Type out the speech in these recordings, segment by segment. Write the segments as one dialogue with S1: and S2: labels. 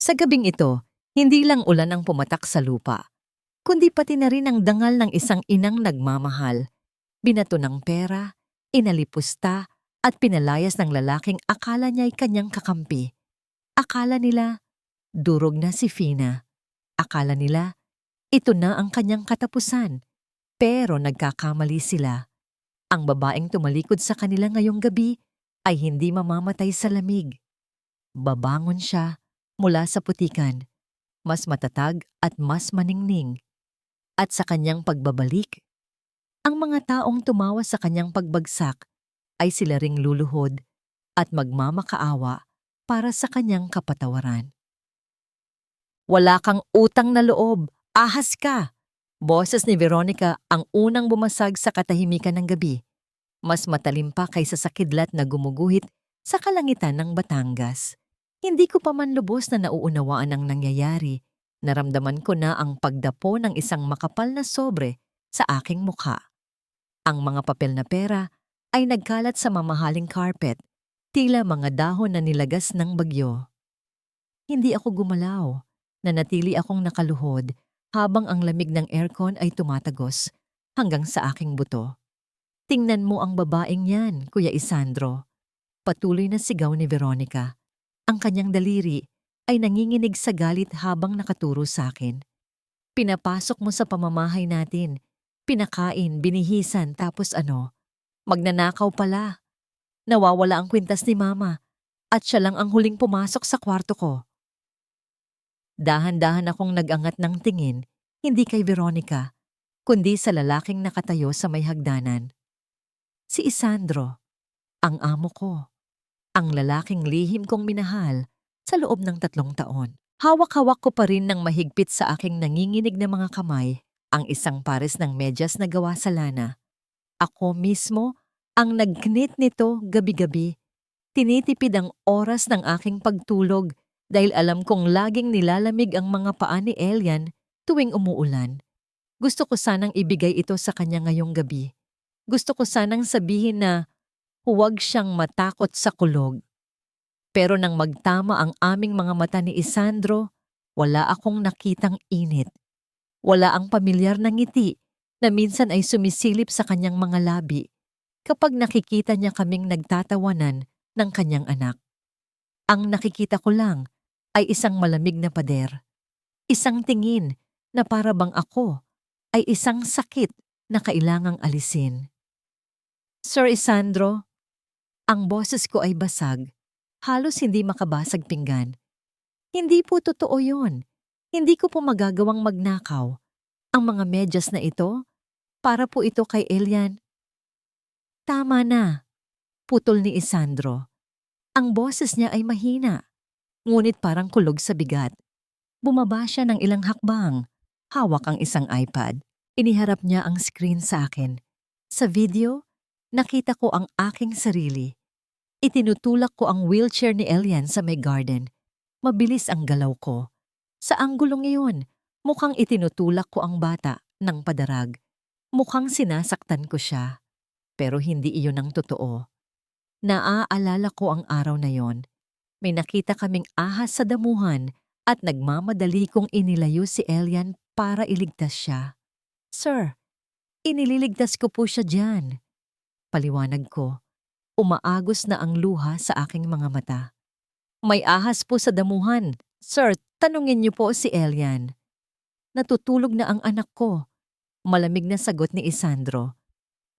S1: Sa gabing ito, hindi lang ulan ang pumatak sa lupa, kundi pati na rin ang dangal ng isang inang nagmamahal. Binato ng pera, inalipusta, at pinalayas ng lalaking akala niya'y kanyang kakampi. Akala nila, durog na si Fina. Akala nila, ito na ang kanyang katapusan. Pero nagkakamali sila. Ang babaeng tumalikod sa kanila ngayong gabi ay hindi mamamatay sa lamig. Babangon siya mula sa putikan, mas matatag at mas maningning. At sa kanyang pagbabalik, ang mga taong tumawa sa kanyang pagbagsak ay sila ring luluhod at magmamakaawa para sa kanyang kapatawaran. Wala kang utang na loob, ahas ka! Boses ni Veronica ang unang bumasag sa katahimikan ng gabi. Mas matalim pa kaysa sa kidlat na gumuguhit sa kalangitan ng Batangas. Hindi ko pa man lubos na nauunawaan ang nangyayari. Naramdaman ko na ang pagdapo ng isang makapal na sobre sa aking mukha. Ang mga papel na pera ay nagkalat sa mamahaling carpet, tila mga dahon na nilagas ng bagyo. Hindi ako gumalaw, nanatili akong nakaluhod habang ang lamig ng aircon ay tumatagos hanggang sa aking buto. Tingnan mo ang babaeng yan, Kuya Isandro. Patuloy na sigaw ni Veronica. Ang kanyang daliri ay nanginginig sa galit habang nakaturo sa akin. Pinapasok mo sa pamamahay natin. Pinakain, binihisan, tapos ano? Magnanakaw pala. Nawawala ang kwintas ni Mama at siya lang ang huling pumasok sa kwarto ko. Dahan-dahan akong nag-angat ng tingin, hindi kay Veronica, kundi sa lalaking nakatayo sa may hagdanan. Si Isandro, ang amo ko. Ang lalaking lihim kong minahal sa loob ng 3 taon. Hawak-hawak ko pa rin ng mahigpit sa aking nanginginig na mga kamay ang isang pares ng medyas na gawa sa lana. Ako mismo ang nagknit nito gabi-gabi. Tinitipid ang oras ng aking pagtulog dahil alam kong laging nilalamig ang mga paa ni Elian tuwing umuulan. Gusto ko sanang ibigay ito sa kanya ngayong gabi. Gusto ko sanang sabihin na huwag siyang matakot sa kulog. Pero nang magtama ang aming mga mata ni Isandro, wala akong nakitang init. Wala ang pamilyar na ngiti na minsan ay sumisilip sa kanyang mga labi kapag nakikita niya kaming nagtatawanan ng kanyang anak. Ang nakikita ko lang ay isang malamig na pader. Isang tingin na para bang ako ay isang sakit na kailangang alisin. Sir Isandro, ang boses ko ay basag, halos hindi makabasag pinggan. Hindi po totoo yun. Hindi ko po magagawang magnakaw. Ang mga medyas na ito, para po ito kay Elian. Tama na, putol ni Isandro. Ang boses niya ay mahina, ngunit parang kulog sa bigat. Bumaba siya ng ilang hakbang, hawak ang isang iPad. Iniharap niya ang screen sa akin. Sa video, nakita ko ang aking sarili. Itinutulak ko ang wheelchair ni Elian sa may garden. Mabilis ang galaw ko. Sa anggulong iyon, mukhang itinutulak ko ang bata ng padarag. Mukhang sinasaktan ko siya. Pero hindi iyon ang totoo. Naaalala ko ang araw na yon. May nakita kaming ahas sa damuhan at nagmamadali kong inilayo si Elian para iligtas siya. Sir, inililigtas ko po siya dyan. Paliwanag ko. Umaagos na ang luha sa aking mga mata. May ahas po sa damuhan. Sir, tanungin niyo po si Elian. Natutulog na ang anak ko. Malamig na sagot ni Isandro.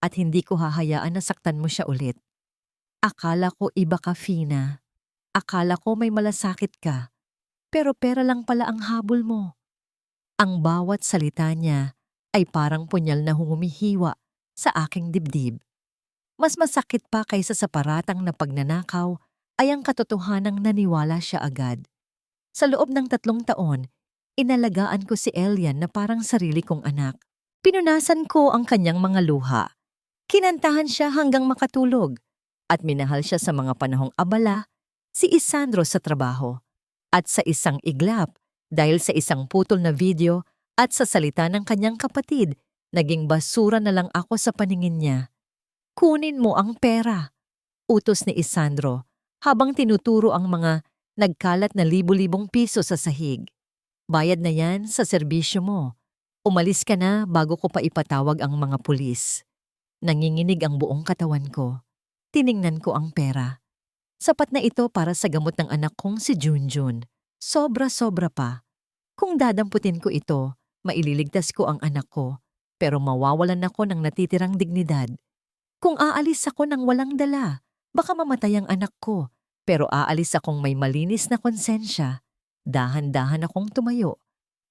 S1: At hindi ko hahayaan na saktan mo siya ulit. Akala ko iba ka, Fina. Akala ko may malasakit ka. Pero pera lang pala ang habol mo. Ang bawat salita niya ay parang punyal na humihiwa sa aking dibdib. Mas masakit pa kaysa sa paratang na pagnanakaw ay ang katotohanang naniwala siya agad. Sa loob ng 3 taon, inalagaan ko si Elian na parang sarili kong anak. Pinunasan ko ang kanyang mga luha. Kinantahan siya hanggang makatulog. At minahal siya sa mga panahong abala, si Isandro sa trabaho. At sa isang iglap, dahil sa isang putol na video at sa salita ng kanyang kapatid, naging basura na lang ako sa paningin niya. Kunin mo ang pera, utos ni Isandro habang tinuturo ang mga Nagkalat na libu-libong piso sa sahig. Bayad na yan sa serbisyo mo. Umalis ka na bago ko pa ipatawag ang mga pulis. Nanginginig ang buong katawan ko. Tiningnan ko ang pera. Sapat na ito para sa gamot ng anak kong si Junjun. Sobra-sobra pa. Kung dadamputin ko ito, maililigtas ko ang anak ko, pero mawawalan ako ng natitirang dignidad. Kung aalis ako ng walang dala, baka mamatay ang anak ko, pero aalis akong may malinis na konsensya. Dahan-dahan akong tumayo.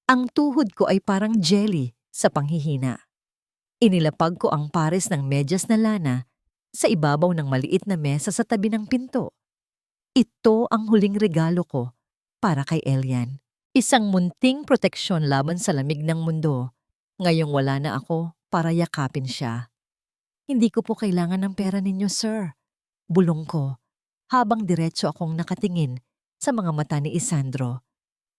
S1: Ang tuhod ko ay parang jelly sa panghihina. Inilapag ko ang pares ng medyas na lana sa ibabaw ng maliit na mesa sa tabi ng pinto. Ito ang huling regalo ko para kay Elian. Isang munting proteksyon laban sa lamig ng mundo. Ngayong wala na ako para yakapin siya. Hindi ko po kailangan ng pera ninyo, sir. Bulong ko, habang diretso akong nakatingin sa mga mata ni Isandro.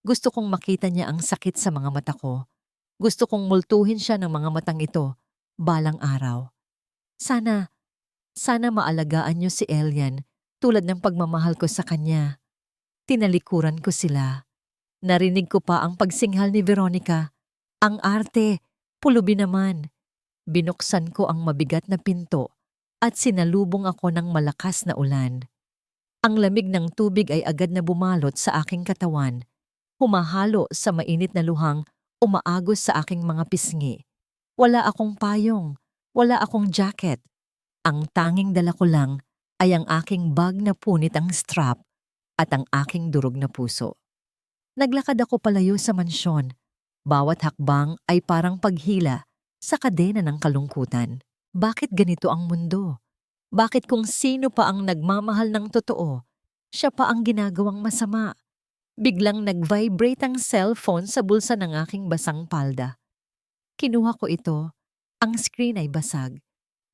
S1: Gusto kong makita niya ang sakit sa mga mata ko. Gusto kong multuhin siya ng mga matang ito balang araw. Sana maalagaan niyo si Elian tulad ng pagmamahal ko sa kanya. Tinalikuran ko sila. Narinig ko pa ang pagsinghal ni Veronica. Ang arte, pulubi naman. Binuksan ko ang mabigat na pinto at sinalubong ako ng malakas na ulan. Ang lamig ng tubig ay agad na bumalot sa aking katawan. Humahalo sa mainit na luhang umaagos sa aking mga pisngi. Wala akong payong, wala akong jacket. Ang tanging dala ko lang ay ang aking bag na punit ang strap at ang aking durog na puso. Naglakad ako palayo sa mansyon. Bawat hakbang ay parang paghila sa kadena ng kalungkutan. Bakit ganito ang mundo? Bakit kung sino pa ang nagmamahal ng totoo, siya pa ang ginagawang masama? Biglang nag-vibrate ang cellphone sa bulsa ng aking basang palda. Kinuha ko ito. Ang screen ay basag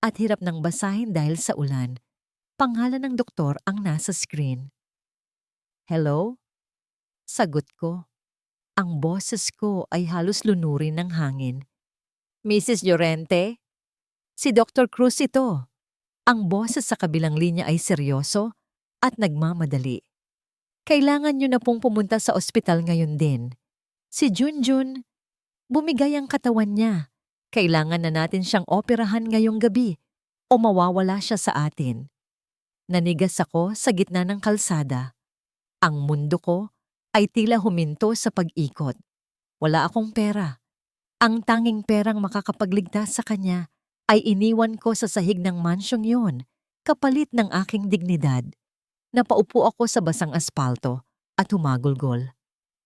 S1: at hirap ng basahin dahil sa ulan. Pangalan ng doktor ang nasa screen. Hello? Sagot ko. Ang boses ko ay halos lunurin ng hangin. Mrs. Llorente? Si Dr. Cruz ito. Ang boses sa kabilang linya ay seryoso at nagmamadali. Kailangan niyo na pong pumunta sa ospital ngayon din. Si Junjun, bumigay ang katawan niya. Kailangan na natin siyang operahan ngayong gabi o mawawala siya sa atin. Nanigas ako sa gitna ng kalsada. Ang mundo ko ay tila huminto sa pag-ikot. Wala akong pera. Ang tanging perang makakapagligtas sa kanya ay iniwan ko sa sahig ng mansyong yon, kapalit ng aking dignidad. Napaupo ako sa basang aspalto at humagulgol.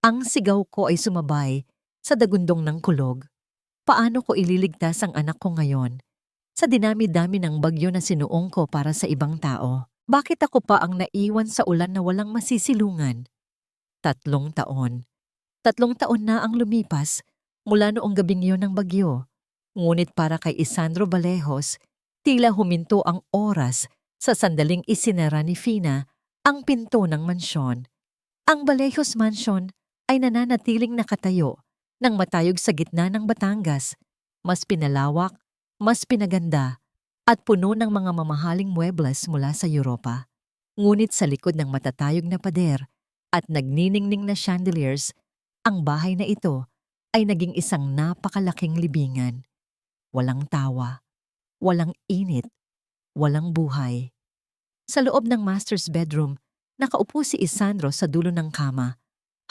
S1: Ang sigaw ko ay sumabay sa dagundong ng kulog. Paano ko ililigtas ang anak ko ngayon? Sa dinami-dami ng bagyo na sinuong ko para sa ibang tao, bakit ako pa ang naiwan sa ulan na walang masisilungan? 3 taon. 3 taon na ang lumipas mula noong gabing iyon ng bagyo. Ngunit para kay Isandro Vallejos, tila huminto ang oras sa sandaling isinara ni Fina ang pinto ng mansyon. Ang Vallejos Mansion ay nananatiling nakatayo nang matayog sa gitna ng Batangas, mas pinalawak, mas pinaganda, at puno ng mga mamahaling muebles mula sa Europa. Ngunit sa likod ng matatayog na pader at nagniningning na chandeliers, ang bahay na ito ay naging isang napakalaking libingan. Walang tawa, walang init, walang buhay. Sa loob ng master's bedroom, nakaupo si Isandro sa dulo ng kama.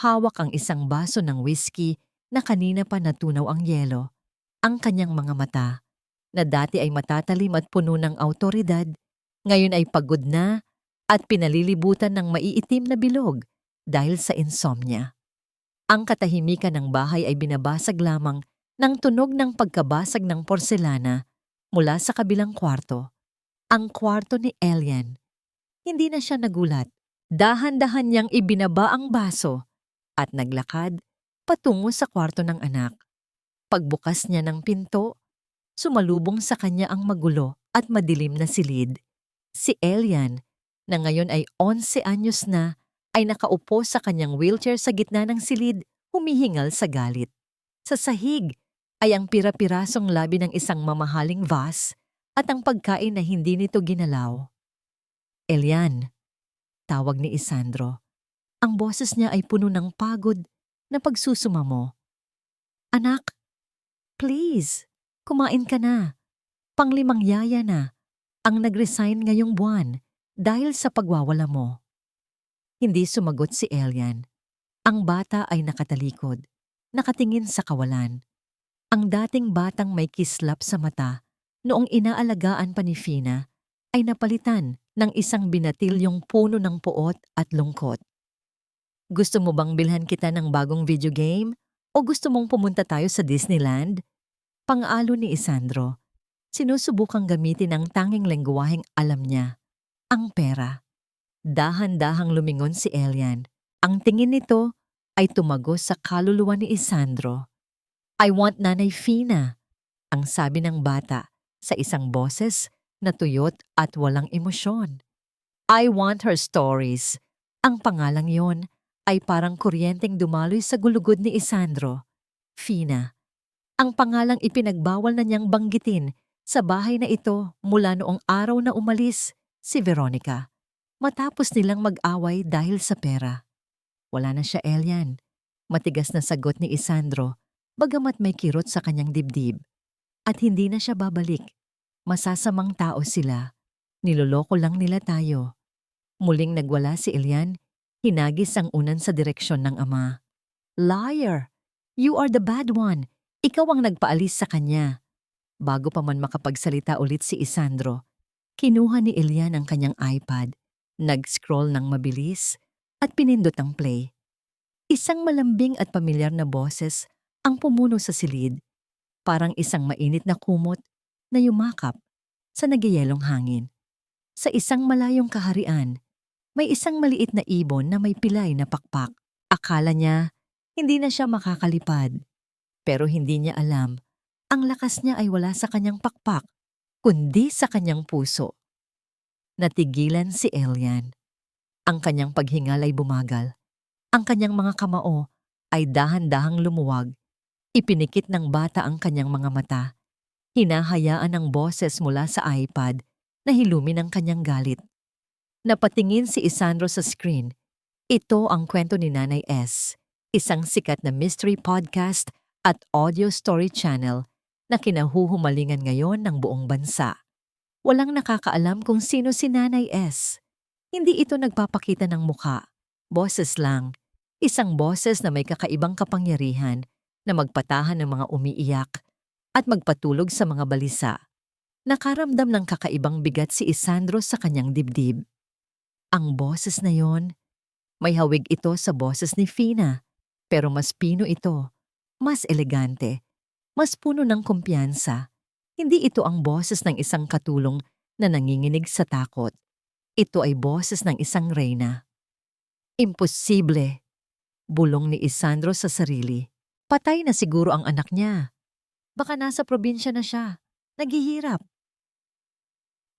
S1: Hawak ang isang baso ng whiskey na kanina pa natunaw ang yelo. Ang kanyang mga mata, na dati ay matatalim at puno ng awtoridad, ngayon ay pagod na at pinalilibutan ng maiitim na bilog dahil sa insomnia. Ang katahimikan ng bahay ay binabasag lamang ng tunog ng pagkabasag ng porselana mula sa kabilang kwarto. Ang kwarto ni Elian. Hindi na siya nagulat. Dahan-dahan niyang ibinaba ang baso at naglakad patungo sa kwarto ng anak. Pagbukas niya ng pinto, sumalubong sa kanya ang magulo at madilim na silid. Si Elian, na ngayon ay 11 anyos na, ay nakaupo sa kanyang wheelchair sa gitna ng silid, humihingal sa galit. Sa sahig ay ang pira-pirasong labi ng isang mamahaling vase at ang pagkain na hindi nito ginalaw. Elian, tawag ni Isandro. Ang boses niya ay puno ng pagod na pagsusumamo. Anak, please, kumain ka na. Panglimang yaya na ang nag-resign ngayong buwan dahil sa pagwawala mo. Hindi sumagot si Elian. Ang bata ay nakatalikod, nakatingin sa kawalan. Ang dating batang may kislap sa mata noong inaalagaan pa ni Fina ay napalitan ng isang binatilyong puno ng puot at lungkot. Gusto mo bang bilhan kita ng bagong video game? O gusto mong pumunta tayo sa Disneyland? Pang-alo ni Isandro. Sinusubukang gamitin ang tanging lengguwaheng alam niya, ang pera. Dahan-dahang lumingon si Elian. Ang tingin nito ay tumagos sa kaluluwa ni Isandro. I want Nanay Fina, ang sabi ng bata sa isang boses na tuyot at walang emosyon. I want her stories. Ang pangalang yon ay parang kuryenteng dumaloy sa gulugod ni Isandro. Fina. Ang pangalang ipinagbawal na niyang banggitin sa bahay na ito mula noong araw na umalis si Veronica. Matapos nilang mag-away dahil sa pera. Wala na siya, Elian. Matigas na sagot ni Isandro, bagamat may kirot sa kanyang dibdib. At hindi na siya babalik. Masasamang tao sila. Niloloko lang nila tayo. Muling nagwala si Elian, hinagis ang unan sa direksyon ng ama. Liar! You are the bad one. Ikaw ang nagpaalis sa kanya. Bago pa man makapagsalita ulit si Isandro, kinuha ni Elian ang kanyang iPad, nag-scroll ng mabilis at pinindot ang play. Isang malambing at pamilyar na boses ang pumuno sa silid, parang isang mainit na kumot na yumakap sa nagyayelong hangin. Sa isang malayong kaharian, may isang maliit na ibon na may pilay na pakpak. Akala niya hindi na siya makakalipad, pero hindi niya alam ang lakas niya ay wala sa kanyang pakpak, kundi sa kanyang puso. Natigilan si Elian. Ang kanyang paghingal ay bumagal. Ang kanyang mga kamao ay dahan-dahang lumuwag. Ipinikit ng bata ang kanyang mga mata. Hinahayaan ng boses mula sa iPad na hilumin ang kanyang galit. Napatingin si Isandro sa screen. Ito ang kwento ni Nanay S, isang sikat na mystery podcast at audio story channel na kinahuhumalingan ngayon ng buong bansa. Walang nakakaalam kung sino si Nanay S. Hindi ito nagpapakita ng muka. Boses lang. Isang boses na may kakaibang kapangyarihan na magpatahan ng mga umiiyak at magpatulog sa mga balisa. Nakaramdam ng kakaibang bigat si Isandro sa kanyang dibdib. Ang boses na yon, may hawig ito sa boses ni Fina, pero mas pino ito, mas elegante, mas puno ng kumpiyansa. Hindi ito ang boses ng isang katulong na nanginginig sa takot. Ito ay boses ng isang reyna. Imposible, bulong ni Isandro sa sarili. Patay na siguro ang anak niya. Baka nasa probinsya na siya, naghihirap.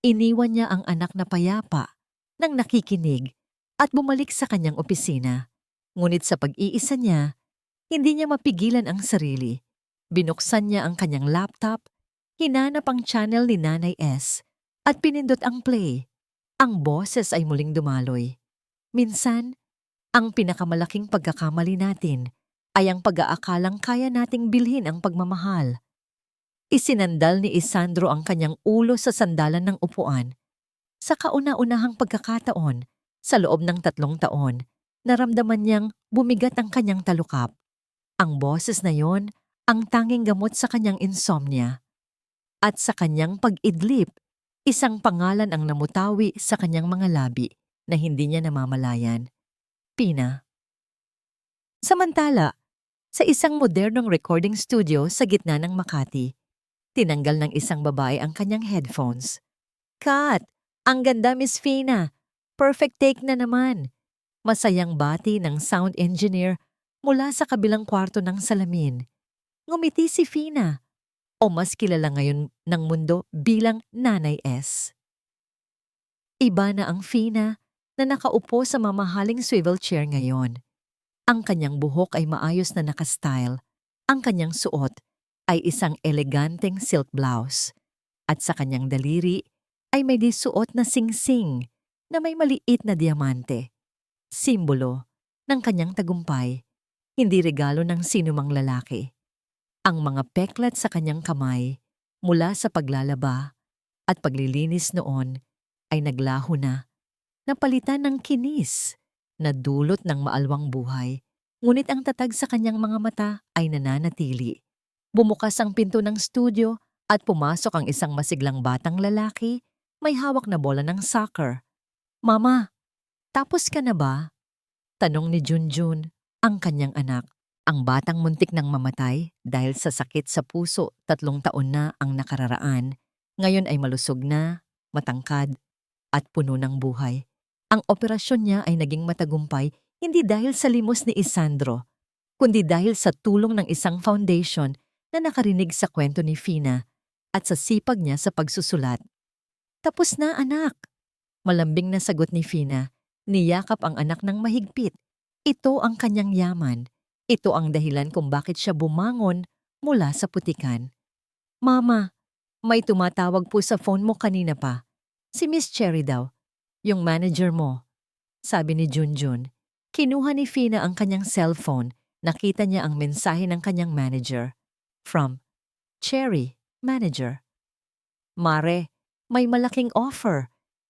S1: Iniwan niya ang anak na payapa nang nakikinig at bumalik sa kanyang opisina. Ngunit sa pag-iisa niya, hindi niya mapigilan ang sarili. Binuksan niya ang kanyang laptop, hinanap ang channel ni Nanay S at pinindot ang play. Ang boses ay muling dumaloy. Minsan, ang pinakamalaking pagkakamali natin ay ang pag-aakalang kaya nating bilhin ang pagmamahal. Isinandal ni Isandro ang kanyang ulo sa sandalan ng upuan. Sa kauna-unahang pagkakataon, sa loob ng 3 taon, naramdaman niyang bumigat ang kanyang talukap. Ang boses na yon ang tanging gamot sa kanyang insomnia. At sa kanyang pag-idlip, isang pangalan ang namutawi sa kanyang mga labi na hindi niya namamalayan. Pina. Samantala, sa isang modernong recording studio sa gitna ng Makati, tinanggal ng isang babae ang kanyang headphones. Cut! Ang ganda, Miss Fina! Perfect take na naman! Masayang bati ng sound engineer mula sa kabilang kwarto ng salamin. Ngumiti si Fina, o mas kilala ngayon ng mundo bilang Nanay S. Iba na ang Fina na nakaupo sa mamahaling swivel chair ngayon. Ang kanyang buhok ay maayos na nakastyle. Ang kanyang suot ay isang eleganteng silk blouse. At sa kanyang daliri ay may disuot na singsing na may maliit na diamante. Simbolo ng kanyang tagumpay, hindi regalo ng sinumang lalaki. Ang mga peklat sa kanyang kamay mula sa paglalaba at paglilinis noon ay naglaho na, napalitan ng kinis na dulot ng maalwang buhay, ngunit ang tatag sa kanyang mga mata ay nananatili. Bumukas ang pinto ng studio at pumasok ang isang masiglang batang lalaki, may hawak na bola ng soccer. "Mama, tapos ka na ba?" tanong ni Junjun, ang kanyang anak. Ang batang muntik nang mamatay dahil sa sakit sa puso, 3 taon na ang nakararaan. Ngayon ay malusog na, matangkad, at puno ng buhay. Ang operasyon niya ay naging matagumpay hindi dahil sa limos ni Isandro, kundi dahil sa tulong ng isang foundation na nakarinig sa kwento ni Fina at sa sipag niya sa pagsusulat. "Tapos na, anak," malambing na sagot ni Fina. Niyakap ang anak ng mahigpit. Ito ang kanyang yaman. Ito ang dahilan kung bakit siya bumangon mula sa putikan. "Mama, may tumatawag po sa phone mo kanina pa. Si Miss Cherry daw, yung manager mo," sabi ni Junjun. Kinuha ni Fina ang kanyang cellphone. Nakita niya ang mensahe ng kanyang manager. From Cherry, manager. "Mare, may malaking offer.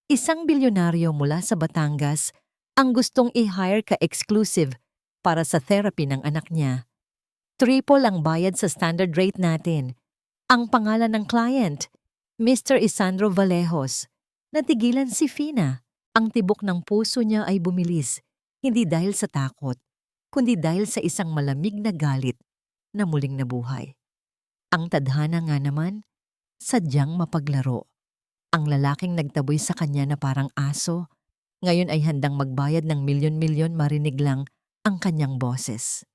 S1: Isang bilyonaryo mula sa Batangas ang gustong i-hire ka exclusive para sa therapy ng anak niya. Triple ang bayad sa standard rate natin. Ang pangalan ng client, Mr. Isandro Vallejos." Natigilan si Fina. Ang tibok ng puso niya ay bumilis, hindi dahil sa takot, kundi dahil sa isang malamig na galit na muling nabuhay. Ang tadhana nga naman, sadyang mapaglaro. Ang lalaking nagtaboy sa kanya na parang aso, ngayon ay handang magbayad ng milyon-milyon marinig lang ang kanyang boses.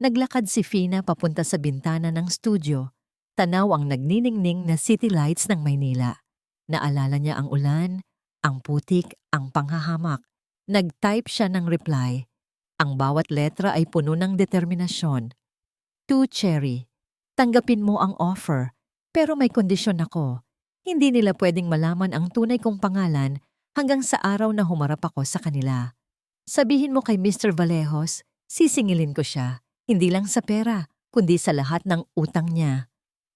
S1: Naglakad si Fina papunta sa bintana ng studio. Tanaw ang nagniningning na city lights ng Maynila. Naalala niya ang ulan, ang putik, ang panghahamak. Nag-type siya ng reply. Ang bawat letra ay puno ng determinasyon. "To Cherry, tanggapin mo ang offer, pero may kondisyon ako. Hindi nila pwedeng malaman ang tunay kong pangalan hanggang sa araw na humarap ako sa kanila. Sabihin mo kay Mr. Vallejos, sisingilin ko siya, hindi lang sa pera, kundi sa lahat ng utang niya."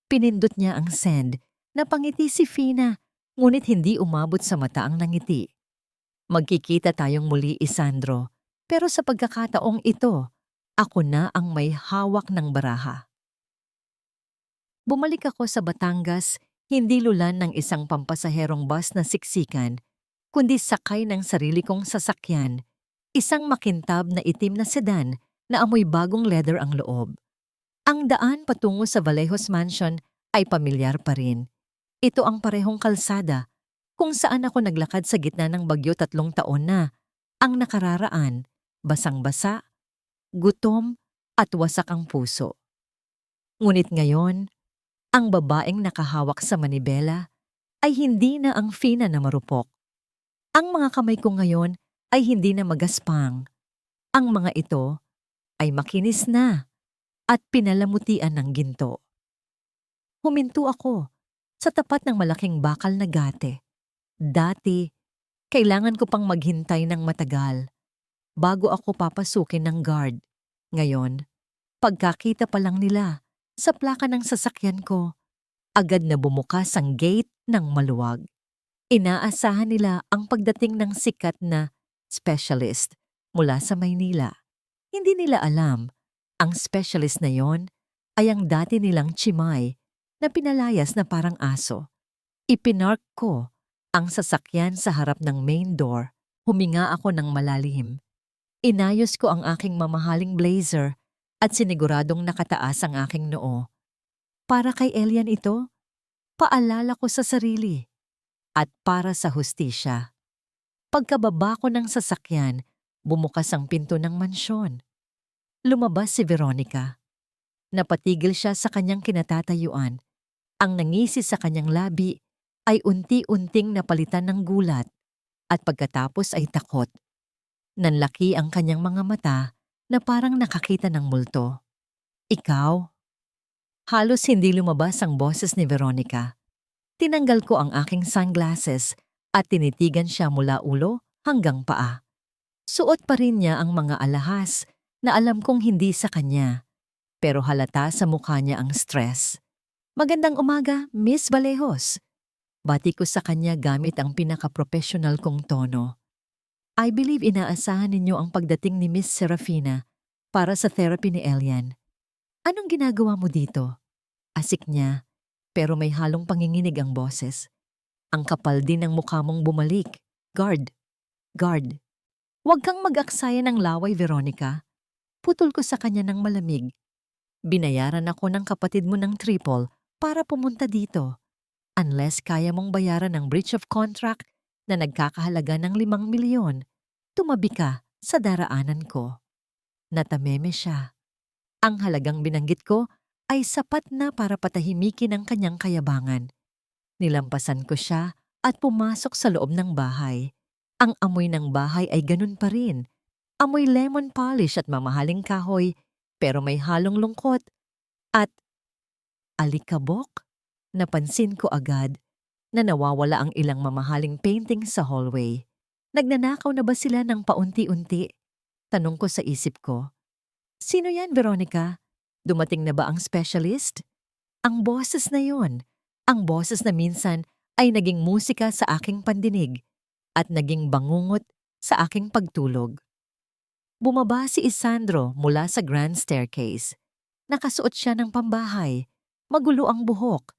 S1: Pinindot niya ang send. Napangiti si Fina, ngunit hindi umabot sa mata ang nangiti. "Magkikita tayong muli, Isandro, pero sa pagkakataong ito, ako na ang may hawak ng baraha." Bumalik ako sa Batangas, hindi lulan ng isang pampasaherong bus na siksikan, kundi sakay ng sarili kong sasakyan, isang makintab na itim na sedan na amoy bagong leather ang loob. Ang daan patungo sa Vallejos Mansion ay pamilyar pa rin. Ito ang parehong kalsada kung saan ako naglakad sa gitna ng bagyo 3 taon na. Ang nakararaan, basang-basa, gutom at wasak ang puso. Ngunit ngayon, ang babaeng nakahawak sa manibela ay hindi na ang Fina na marupok. Ang mga kamay ko ngayon ay hindi na magaspang. Ang mga ito ay makinis na at pinalamutian ng ginto. Huminto ako sa tapat ng malaking bakal na gate. Dati, kailangan ko pang maghintay ng matagal bago ako papasukin ng guard. Ngayon, pagkakita pa lang nila sa plaka ng sasakyan ko, agad na bumukas ang gate ng maluwag. Inaasahan nila ang pagdating ng sikat na specialist mula sa Maynila. Hindi nila alam, ang specialist na yon ay ang dati nilang chimay na pinalayas na parang aso. Ipinark ko ang sasakyan sa harap ng main door. Huminga ako ng malalim. Inayos ko ang aking mamahaling blazer at siniguradong nakataas ang aking noo. Para kay Elian ito, paalala ko sa sarili at para sa hustisya. Pagkababa ko ng sasakyan, bumukas ang pinto ng mansyon. Lumabas si Veronica. Napatigil siya sa kanyang kinatatayuan. Ang nangisi sa kanyang labi ay unti-unting napalitan ng gulat at pagkatapos ay takot. Nanlaki ang kanyang mga mata na parang nakakita ng multo. "Ikaw?" Halos hindi lumabas ang boses ni Veronica. Tinanggal ko ang aking sunglasses at tinitigan siya mula ulo hanggang paa. Suot pa rin niya ang mga alahas na alam kong hindi sa kanya, pero halata sa mukha niya ang stress. Magandang umaga, Miss Valejos. Bati ko sa kanya gamit ang pinaka-professional kong tono. I believe inaasahan ninyo ang pagdating ni Miss Serafina para sa therapy ni Elian. Anong ginagawa mo dito? Asik niya, pero may halong panginginig ang boses. Ang kapal din ng mukha mong bumalik. Guard, guard. Huwag kang mag-aksaya ng laway, Veronica. Putol ko sa kanya ng malamig. Binayaran ako ng kapatid mo ng triple para pumunta dito. Unless kaya mong bayaran ng breach of contract na nagkakahalaga ng 5 milyon, tumabi ka sa daraanan ko. Natameme siya. Ang halagang binanggit ko ay sapat na para patahimikin ang kanyang kayabangan. Nilampasan ko siya at pumasok sa loob ng bahay. Ang amoy ng bahay ay ganun pa rin. Amoy lemon polish at mamahaling kahoy, pero may halong lungkot at alikabok. Napansin ko agad na nawawala ang ilang mamahaling painting sa hallway. Nagnanakaw na ba sila ng paunti-unti? Tanong ko sa isip ko. Sino yan, Veronica? Dumating na ba ang specialist? Ang boses na yon. Ang boses na minsan ay naging musika sa aking pandinig at naging bangungot sa aking pagtulog. Bumaba si Isandro mula sa grand staircase. Nakasuot siya ng pambahay, magulo ang buhok,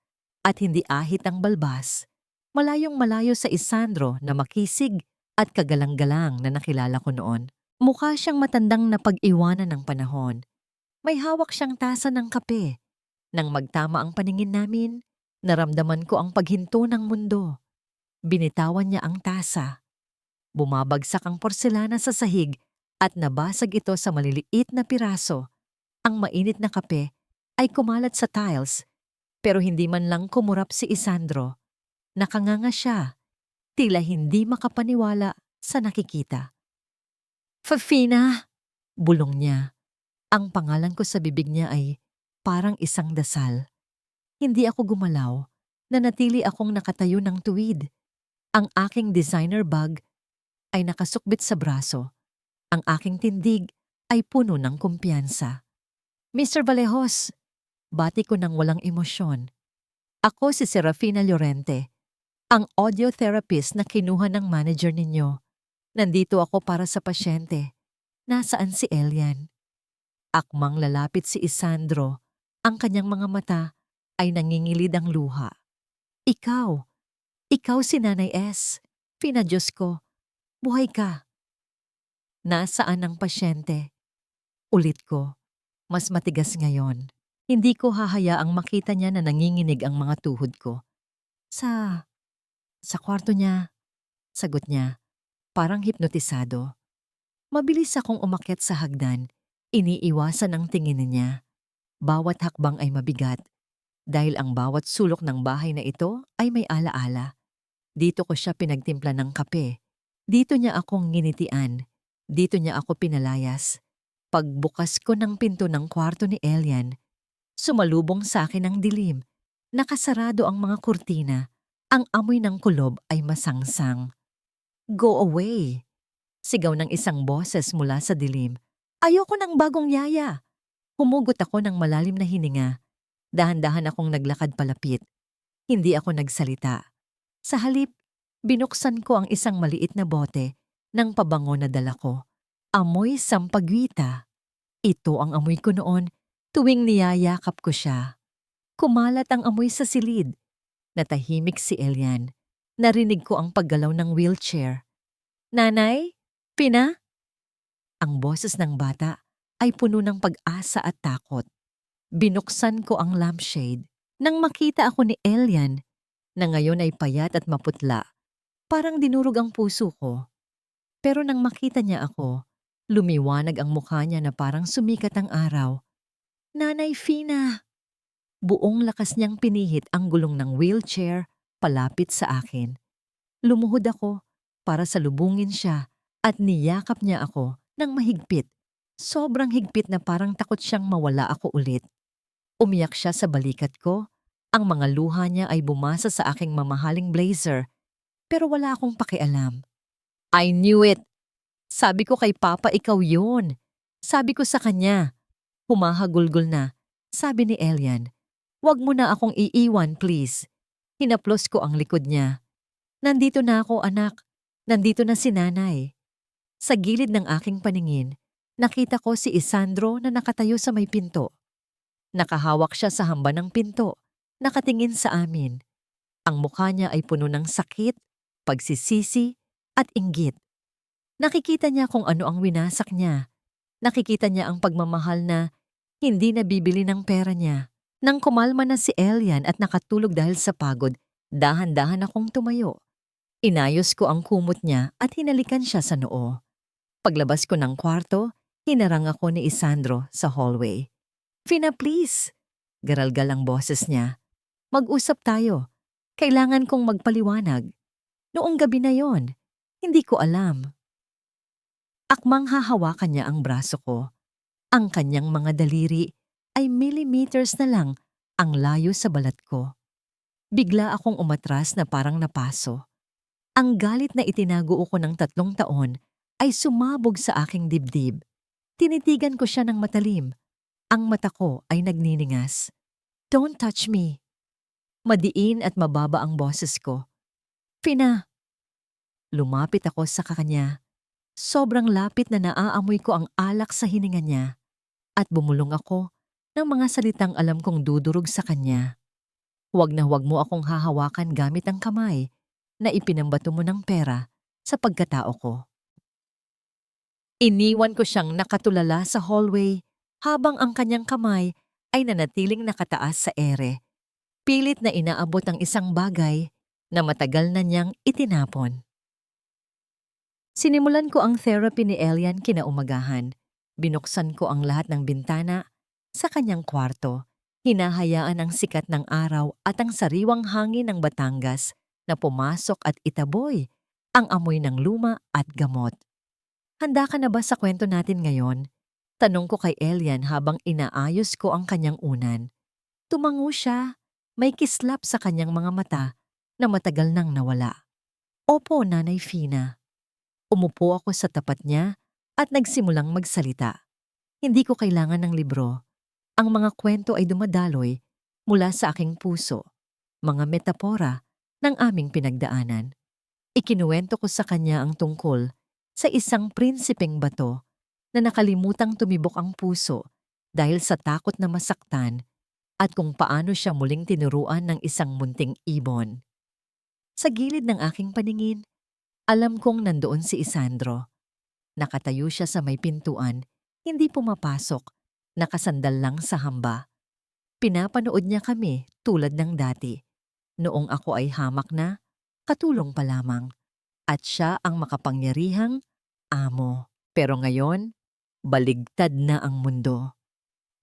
S1: at hindi ahit ang balbas. Malayong malayo sa Isandro na makisig at kagalang-galang na nakilala ko noon. Mukha siyang matandang napag-iwanan ng panahon. May hawak siyang tasa ng kape. Nang magtama ang paningin namin, naramdaman ko ang paghinto ng mundo. Binitawan niya ang tasa. Bumabagsak ang porselana sa sahig at nabasag ito sa maliliit na piraso. Ang mainit na kape ay kumalat sa tiles, pero hindi man lang kumurap si Isandro. Nakanganga siya, tila hindi makapaniwala sa nakikita. Fafina! Bulong niya. Ang pangalan ko sa bibig niya ay parang isang dasal. Hindi ako gumalaw, nanatili akong nakatayo ng tuwid. Ang aking designer bag ay nakasukbit sa braso. Ang aking tindig ay puno ng kumpiyansa. Mr. Valejos, bati ko ng walang emosyon. Ako si Serafina Llorente, ang audio therapist na kinuha ng manager ninyo. Nandito ako para sa pasyente. Nasaan si Elian? Akmang lalapit si Isandro. Ang kanyang mga mata ay nangingilid ang luha. Ikaw si Nanay S. Pinadyos ko, buhay ka. Nasaan ang pasyente? Ulit ko, mas matigas ngayon. Hindi ko hahayaang makita niya na nanginginig ang mga tuhod ko. Sa kwarto niya, sagot niya, parang hipnotisado. Mabilis akong umakyat sa hagdan, iniiwasan ang tingin niya. Bawat hakbang ay mabigat, dahil ang bawat sulok ng bahay na ito ay may alaala. Dito ko siya pinagtimpla ng kape. Dito niya akong nginitian. Dito niya ako pinalayas. Pagbukas ko ng pinto ng kwarto ni Elian, sumalubong sa akin ang dilim. Nakasarado ang mga kurtina. Ang amoy ng kulob ay masangsang. Go away! Sigaw ng isang boses mula sa dilim. Ayoko ng bagong yaya! Humugot ako ng malalim na hininga. Dahan-dahan akong naglakad palapit. Hindi ako nagsalita. Sa halip, binuksan ko ang isang maliit na bote ng pabango na dala ko. Amoy sampagwita. Ito ang amoy ko noon tuwing niyayakap ko siya. Kumalat ang amoy sa silid. Natahimik si Elian. Narinig ko ang paggalaw ng wheelchair. Nanay? Pina? Ang boses ng bata ay puno ng pag-asa at takot. Binuksan ko ang lampshade nang makita ako ni Elian na ngayon ay payat at maputla. Parang dinurog ang puso ko. Pero nang makita niya ako, lumiwanag ang mukha niya na parang sumikat ang araw. Nanay Fina! Buong lakas niyang pinihit ang gulong ng wheelchair palapit sa akin. Lumuhod ako para salubungin siya at niyakap niya ako ng mahigpit. Sobrang higpit na parang takot siyang mawala ako ulit. Umiyak siya sa balikat ko. Ang mga luha niya ay bumasa sa aking mamahaling blazer, pero wala akong pakialam. I knew it! Sabi ko kay Papa ikaw yun. Sabi ko sa kanya. Humahagulgol na. Sabi ni Elian, "Wag mo na akong iiwan please." Hinaplos ko ang likod niya. "Nandito na ako anak. Nandito na si nanay." Sa gilid ng aking paningin, nakita ko si Isandro na nakatayo sa may pinto. Nakahawak siya sa hamba ng pinto, nakatingin sa amin. Ang mukha niya ay puno ng sakit, pagsisisi, at inggit. Nakikita niya kung ano ang winasak niya. Nakikita niya ang pagmamahal na hindi nabibili ng pera niya. Nang kumalma na si Elian at nakatulog dahil sa pagod, dahan-dahan akong tumayo. Inayos ko ang kumot niya at hinalikan siya sa noo. Paglabas ko ng kwarto, hinarang ako ni Isandro sa hallway. "Fina, please!" Garalgal ang boses niya. "Mag-usap tayo. Kailangan kong magpaliwanag. Noong gabi na yon, hindi ko alam." Akmang hahawakan niya ang braso ko. Ang kanyang mga daliri ay millimeters na lang ang layo sa balat ko. Bigla akong umatras na parang napaso. Ang galit na itinago ko ng 3 taon ay sumabog sa aking dibdib. Tinitigan ko siya ng matalim. Ang mata ko ay nagniningas. "Don't touch me." Madiin at mababa ang boses ko. "Fina." Lumapit ako sa kanya. Sobrang lapit na naaamoy ko ang alak sa hininga niya. At bumulong ako ng mga salitang alam kong dudurog sa kanya. "Huwag na huwag mo akong hahawakan gamit ang kamay na ipinambato mo ng pera sa pagkatao ko." Iniwan ko siyang nakatulala sa hallway habang ang kanyang kamay ay nanatiling nakataas sa ere. Pilit na inaabot ang isang bagay na matagal na niyang itinapon. Sinimulan ko ang therapy ni Elian kinaumagahan. Binuksan ko ang lahat ng bintana sa kanyang kwarto. Hinahayaan ang sikat ng araw at ang sariwang hangin ng Batangas na pumasok at itaboy ang amoy ng luma at gamot. "Handa ka na ba sa kwento natin ngayon?" Tanong ko kay Elian habang inaayos ko ang kanyang unan. Tumango siya. May kislap sa kanyang mga mata na matagal nang nawala. "Opo, Nanay Fina." Umupo ako sa tapat niya at nagsimulang magsalita. Hindi ko kailangan ng libro. Ang mga kwento ay dumadaloy mula sa aking puso, mga metapora ng aming pinagdaanan. Ikinuwento ko sa kanya ang tungkol sa isang prinsipeng bato na nakalimutang tumibok ang puso dahil sa takot na masaktan at kung paano siya muling tinuruan ng isang munting ibon. Sa gilid ng aking paningin, alam kong nandoon si Isandro. Nakatayo siya sa may pintuan, hindi pumapasok, nakasandal lang sa hamba. Pinapanood niya kami tulad ng dati. Noong ako ay hamak na, katulong pa lamang. At siya ang makapangyarihang amo. Pero ngayon, baligtad na ang mundo.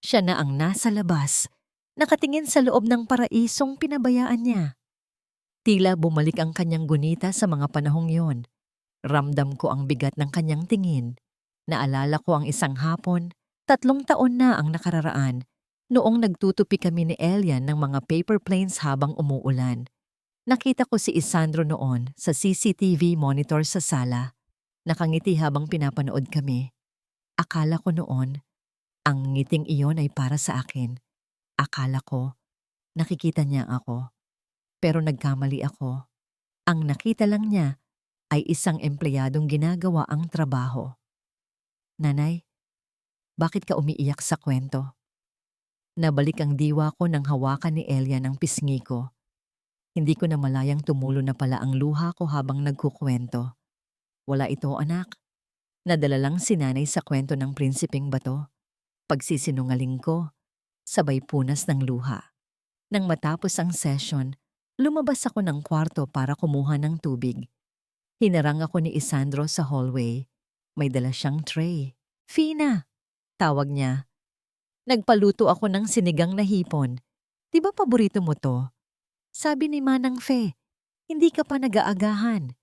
S1: Siya na ang nasa labas, nakatingin sa loob ng paraisong pinabayaan niya. Tila bumalik ang kanyang gunita sa mga panahong yon. Ramdam ko ang bigat ng kanyang tingin. Naalala ko ang isang hapon, 3 taon na ang nakararaan, noong nagtutupi kami ni Elian ng mga paper planes habang umuulan. Nakita ko si Isandro noon sa CCTV monitor sa sala. Nakangiti habang pinapanood kami. Akala ko noon, ang ngiting iyon ay para sa akin. Akala ko, nakikita niya ako. Pero nagkamali ako. Ang nakita lang niya ay isang empleyadong ginagawa ang trabaho. "Nanay, bakit ka umiiyak sa kwento?" Nabalik ang diwa ko nang hawakan ni Elian ang pisngi ko. Hindi ko na malayang tumulo na pala ang luha ko habang nagkukwento. "Wala ito, anak. Nadala lang si nanay sa kwento ng prinsipeng bato." Pagsisinungaling ko, sabay punas ng luha. Nang matapos ang session, lumabas ako ng kwarto para kumuha ng tubig. Hinarang ako ni Isandro sa hallway. May dala siyang tray. "Fina," tawag niya. "Nagpaluto ako ng sinigang na hipon. Di ba paborito mo to?" Sabi ni Manang Fe, "Hindi ka pa nag-aagahan."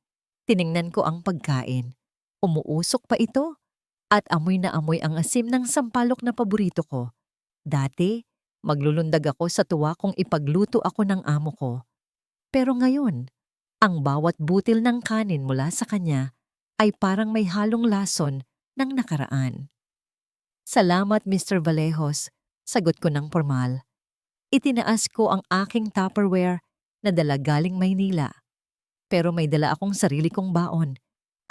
S1: Tiningnan ko ang pagkain. Umuusok pa ito at amoy na amoy ang asim ng sampalok na paborito ko. Dati, maglulundag ako sa tuwa kung ipagluto ako ng amo ko. Pero ngayon, ang bawat butil ng kanin mula sa kanya ay parang may halong lason ng nakaraan. Salamat, Mr. Vallejos, sagot ko ng formal. Itinaas ko ang aking Tupperware na dala galing Maynila. Pero may dala akong sarili kong baon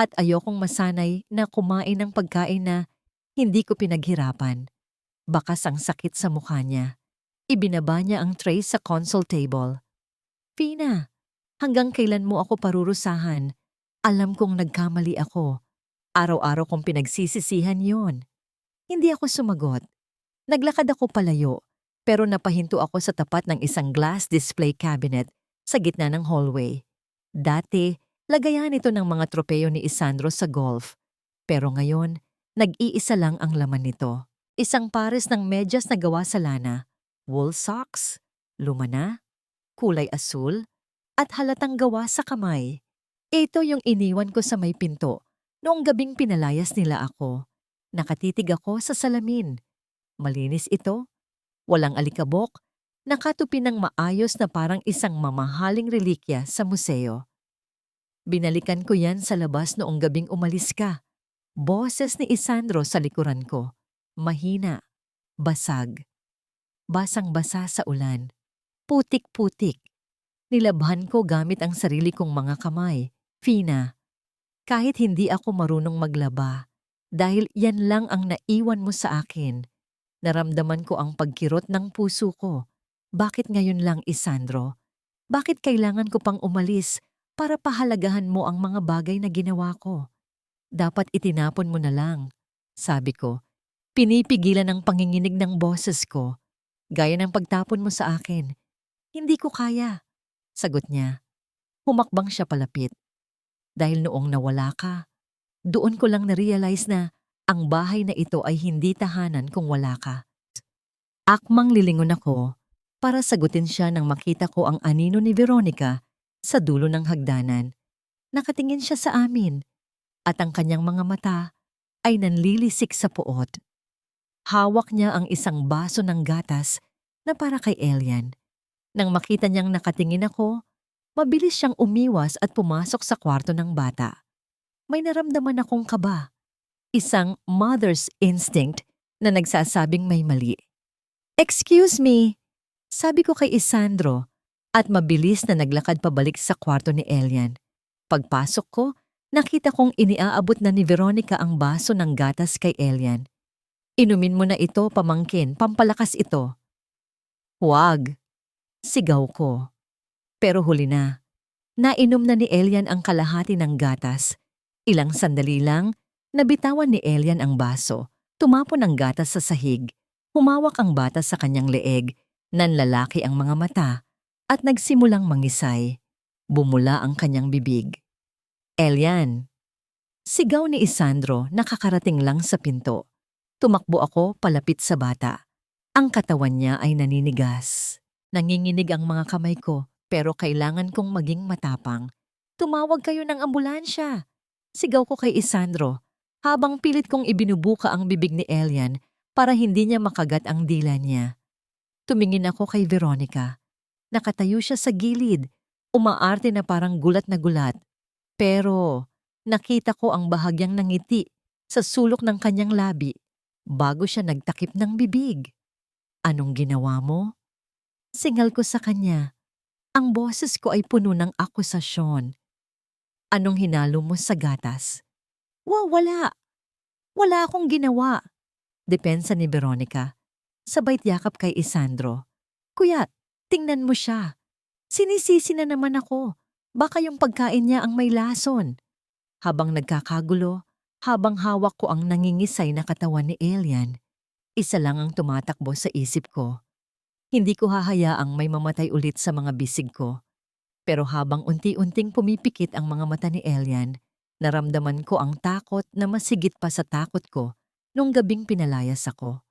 S1: at ayokong masanay na kumain ng pagkain na hindi ko pinaghirapan. Bakas ang sakit sa mukha niya. Ibinaba niya ang tray sa console table. Fina, hanggang kailan mo ako parurusahan? Alam kong nagkamali ako. Araw-araw kong pinagsisisihan yon. Hindi ako sumagot. Naglakad ako palayo, pero napahinto ako sa tapat ng isang glass display cabinet sa gitna ng hallway. Dati, lagayan ito ng mga tropeyo ni Isandro sa golf. Pero ngayon, nag-iisa lang ang laman nito. Isang pares ng medyas na gawa sa lana, wool socks, luma na, kulay asul, at halatang gawa sa kamay. Ito yung iniwan ko sa may pinto noong gabing pinalayas nila ako. Nakatitig ako sa salamin. Malinis ito, walang alikabok, nakatupi ng maayos na parang isang mamahaling relikya sa museo. Binalikan ko yan sa labas noong gabing umalis ka. Boses ni Isandro sa likuran ko. Mahina, basag, basang-basa sa ulan, putik-putik. Nilabhan ko gamit ang sarili kong mga kamay. Fina, kahit hindi ako marunong maglaba, dahil yan lang ang naiwan mo sa akin, naramdaman ko ang pagkirot ng puso ko. Bakit ngayon lang, Isandro? Bakit kailangan ko pang umalis para pahalagahan mo ang mga bagay na ginawa ko? Dapat itinapon mo na lang, sabi ko. Pinipigilan ang panginginig ng boses ko, gaya ng pagtapon mo sa akin. Hindi ko kaya, sagot niya. Humakbang siya palapit. Dahil noong nawala ka, doon ko lang na-realize na ang bahay na ito ay hindi tahanan kung wala ka. Akmang lilingon ako para sagutin siya nang makita ko ang anino ni Veronica sa dulo ng hagdanan. Nakatingin siya sa amin at ang kanyang mga mata ay nanlilisik sa puot. Hawak niya ang isang baso ng gatas na para kay Elian. Nang makita niyang nakatingin ako, mabilis siyang umiwas at pumasok sa kwarto ng bata. May naramdaman akong kaba. Isang mother's instinct na nagsasabing may mali. "Excuse me," sabi ko kay Isandro at mabilis na naglakad pabalik sa kwarto ni Elian. Pagpasok ko, nakita kong iniaabot na ni Veronica ang baso ng gatas kay Elian. "Inumin mo na ito, pamangkin, pampalakas ito." "Huwag," sigaw ko. Pero huli na. Nainom na ni Elian ang kalahati ng gatas. Ilang sandali lang, nabitawan ni Elian ang baso. Tumapon ang gatas sa sahig. Humawak ang bata sa kanyang leeg, nanlalaki ang mga mata, at nagsimulang mangisay. Bumula ang kanyang bibig. "Elian!" Sigaw ni Isandro, nakakarating lang sa pinto. Tumakbo ako palapit sa bata. Ang katawan niya ay naninigas. Nanginginig ang mga kamay ko, pero kailangan kong maging matapang. "Tumawag kayo ng ambulansya!" Sigaw ko kay Isandro, habang pilit kong ibinubuka ang bibig ni Elian para hindi niya makagat ang dila niya. Tumingin ako kay Veronica. Nakatayo siya sa gilid, umaarte na parang gulat na gulat. Pero nakita ko ang bahagyang nangiti sa sulok ng kanyang labi bago siya nagtakip ng bibig. "Anong ginawa mo?" Singal ko sa kanya. Ang boses ko ay puno ng akusasyon. "Anong hinalo mo sa gatas?" Wala. Wala akong ginawa." Depensa ni Veronica. Sabay yakap kay Isandro. "Kuya, tingnan mo siya. Sinisisi na naman ako. Baka yung pagkain niya ang may lason." Habang nagkakagulo, habang hawak ko ang nangingisay na katawan ni Elian, isa lang ang tumatakbo sa isip ko. Hindi ko hahayaang may mamatay ulit sa mga bisig ko. Pero habang unti-unting pumipikit ang mga mata ni Elian, naramdaman ko ang takot na masigit pa sa takot ko nung gabing pinalayas ako.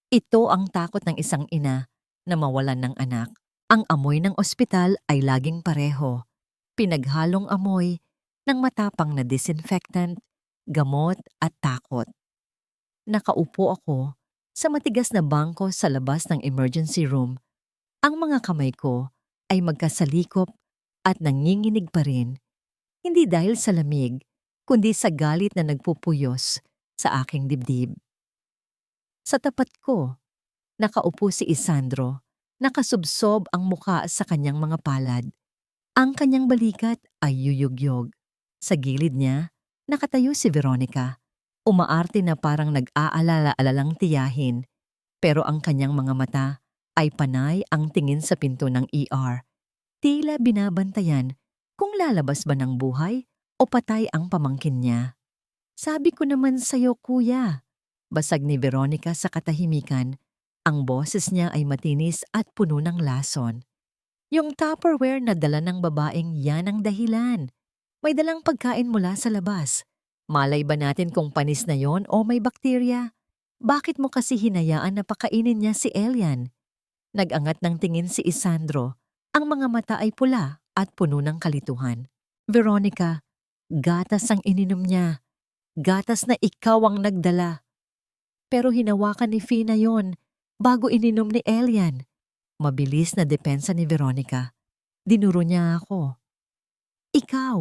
S1: Ito ang takot ng isang ina na mawalan ng anak. Ang amoy ng ospital ay laging pareho. Pinaghalong amoy ng matapang na disinfectant, gamot at takot. Nakaupo ako sa matigas na bangko sa labas ng emergency room. Ang mga kamay ko ay magkasalikop at nanginginig pa rin. Hindi dahil sa lamig, kundi sa galit na nagpupuyos sa aking dibdib. Sa tapat ko, nakaupo si Isandro, nakasubsob ang muka sa kanyang mga palad. Ang kanyang balikat ay yuyugyog. Sa gilid niya, nakatayo si Veronica. Umaarte na parang nag-aalala-alalang tiyahin, pero ang kanyang mga mata ay panay ang tingin sa pinto ng ER. Tila binabantayan kung lalabas ba ng buhay o patay ang pamangkin niya. Sabi ko naman sa'yo, kuya. Basag ni Veronica sa katahimikan. Ang boses niya ay matinis at puno ng lason. Yung Tupperware na dala ng babaeng yan ang dahilan. May dalang pagkain mula sa labas. Malay ba natin kung panis na yon o may bakterya? Bakit mo kasi hinayaan na pakainin niya si Elian? Nag-angat ng tingin si Isandro. Ang mga mata ay pula at puno ng kalituhan. Veronica, gatas ang ininom niya. Gatas na ikaw ang nagdala. Pero hinawakan ni Fina yon bago ininom ni Elian. Mabilis na depensa ni Veronica. Dinuro niya ako. Ikaw,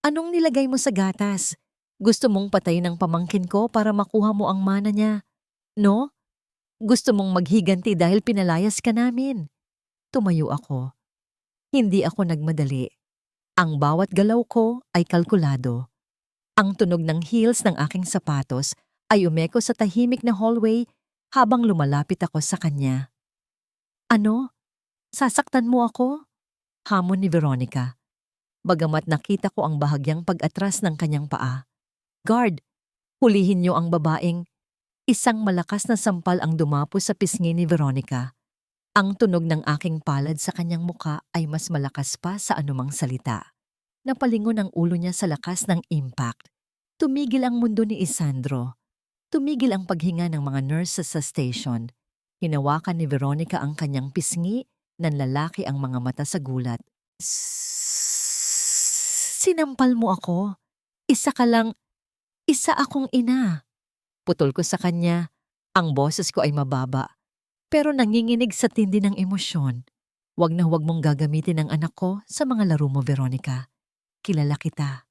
S1: anong nilagay mo sa gatas? Gusto mong patayin ang pamangkin ko para makuha mo ang mana niya? No? Gusto mong maghiganti dahil pinalayas ka namin? Tumayo ako. Hindi ako nagmadali. Ang bawat galaw ko ay kalkulado. Ang tunog ng heels ng aking sapatos ay umeko sa tahimik na hallway habang lumalapit ako sa kanya. Ano? Sasaktan mo ako? Hamon ni Veronica. Bagamat nakita ko ang bahagyang pag-atras ng kanyang paa. Guard, hulihin niyo ang babaeng. Isang malakas na sampal ang dumapo sa pisngi ni Veronica. Ang tunog ng aking palad sa kanyang muka ay mas malakas pa sa anumang salita. Napalingon ang ulo niya sa lakas ng impact. Tumigil ang mundo ni Isandro. Tumigil ang paghinga ng mga nurses sa station. Hinawakan ni Veronica ang kanyang pisngi, nanlalaki ang mga mata sa gulat. Sinampal mo ako. Isa akong ina. Putol ko sa kanya. Ang boses ko ay mababa, pero nanginginig sa tindi ng emosyon. Huwag na huwag mong gagamitin ang anak ko sa mga laro mo, Veronica. Kilala kita.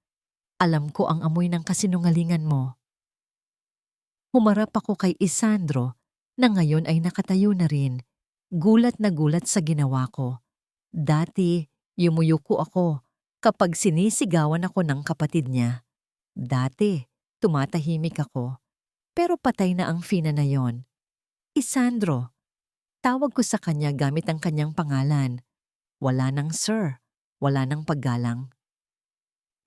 S1: Alam ko ang amoy ng kasinungalingan mo. Humarap ako kay Isandro na ngayon ay nakatayo na rin. Gulat na gulat sa ginawa ko. Dati, yumuyuko ako kapag sinisigawan ako ng kapatid niya. Dati, tumatahimik ako. Pero patay na ang Fina na yon. Isandro, tawag ko sa kanya gamit ang kanyang pangalan. Wala nang sir, wala nang paggalang.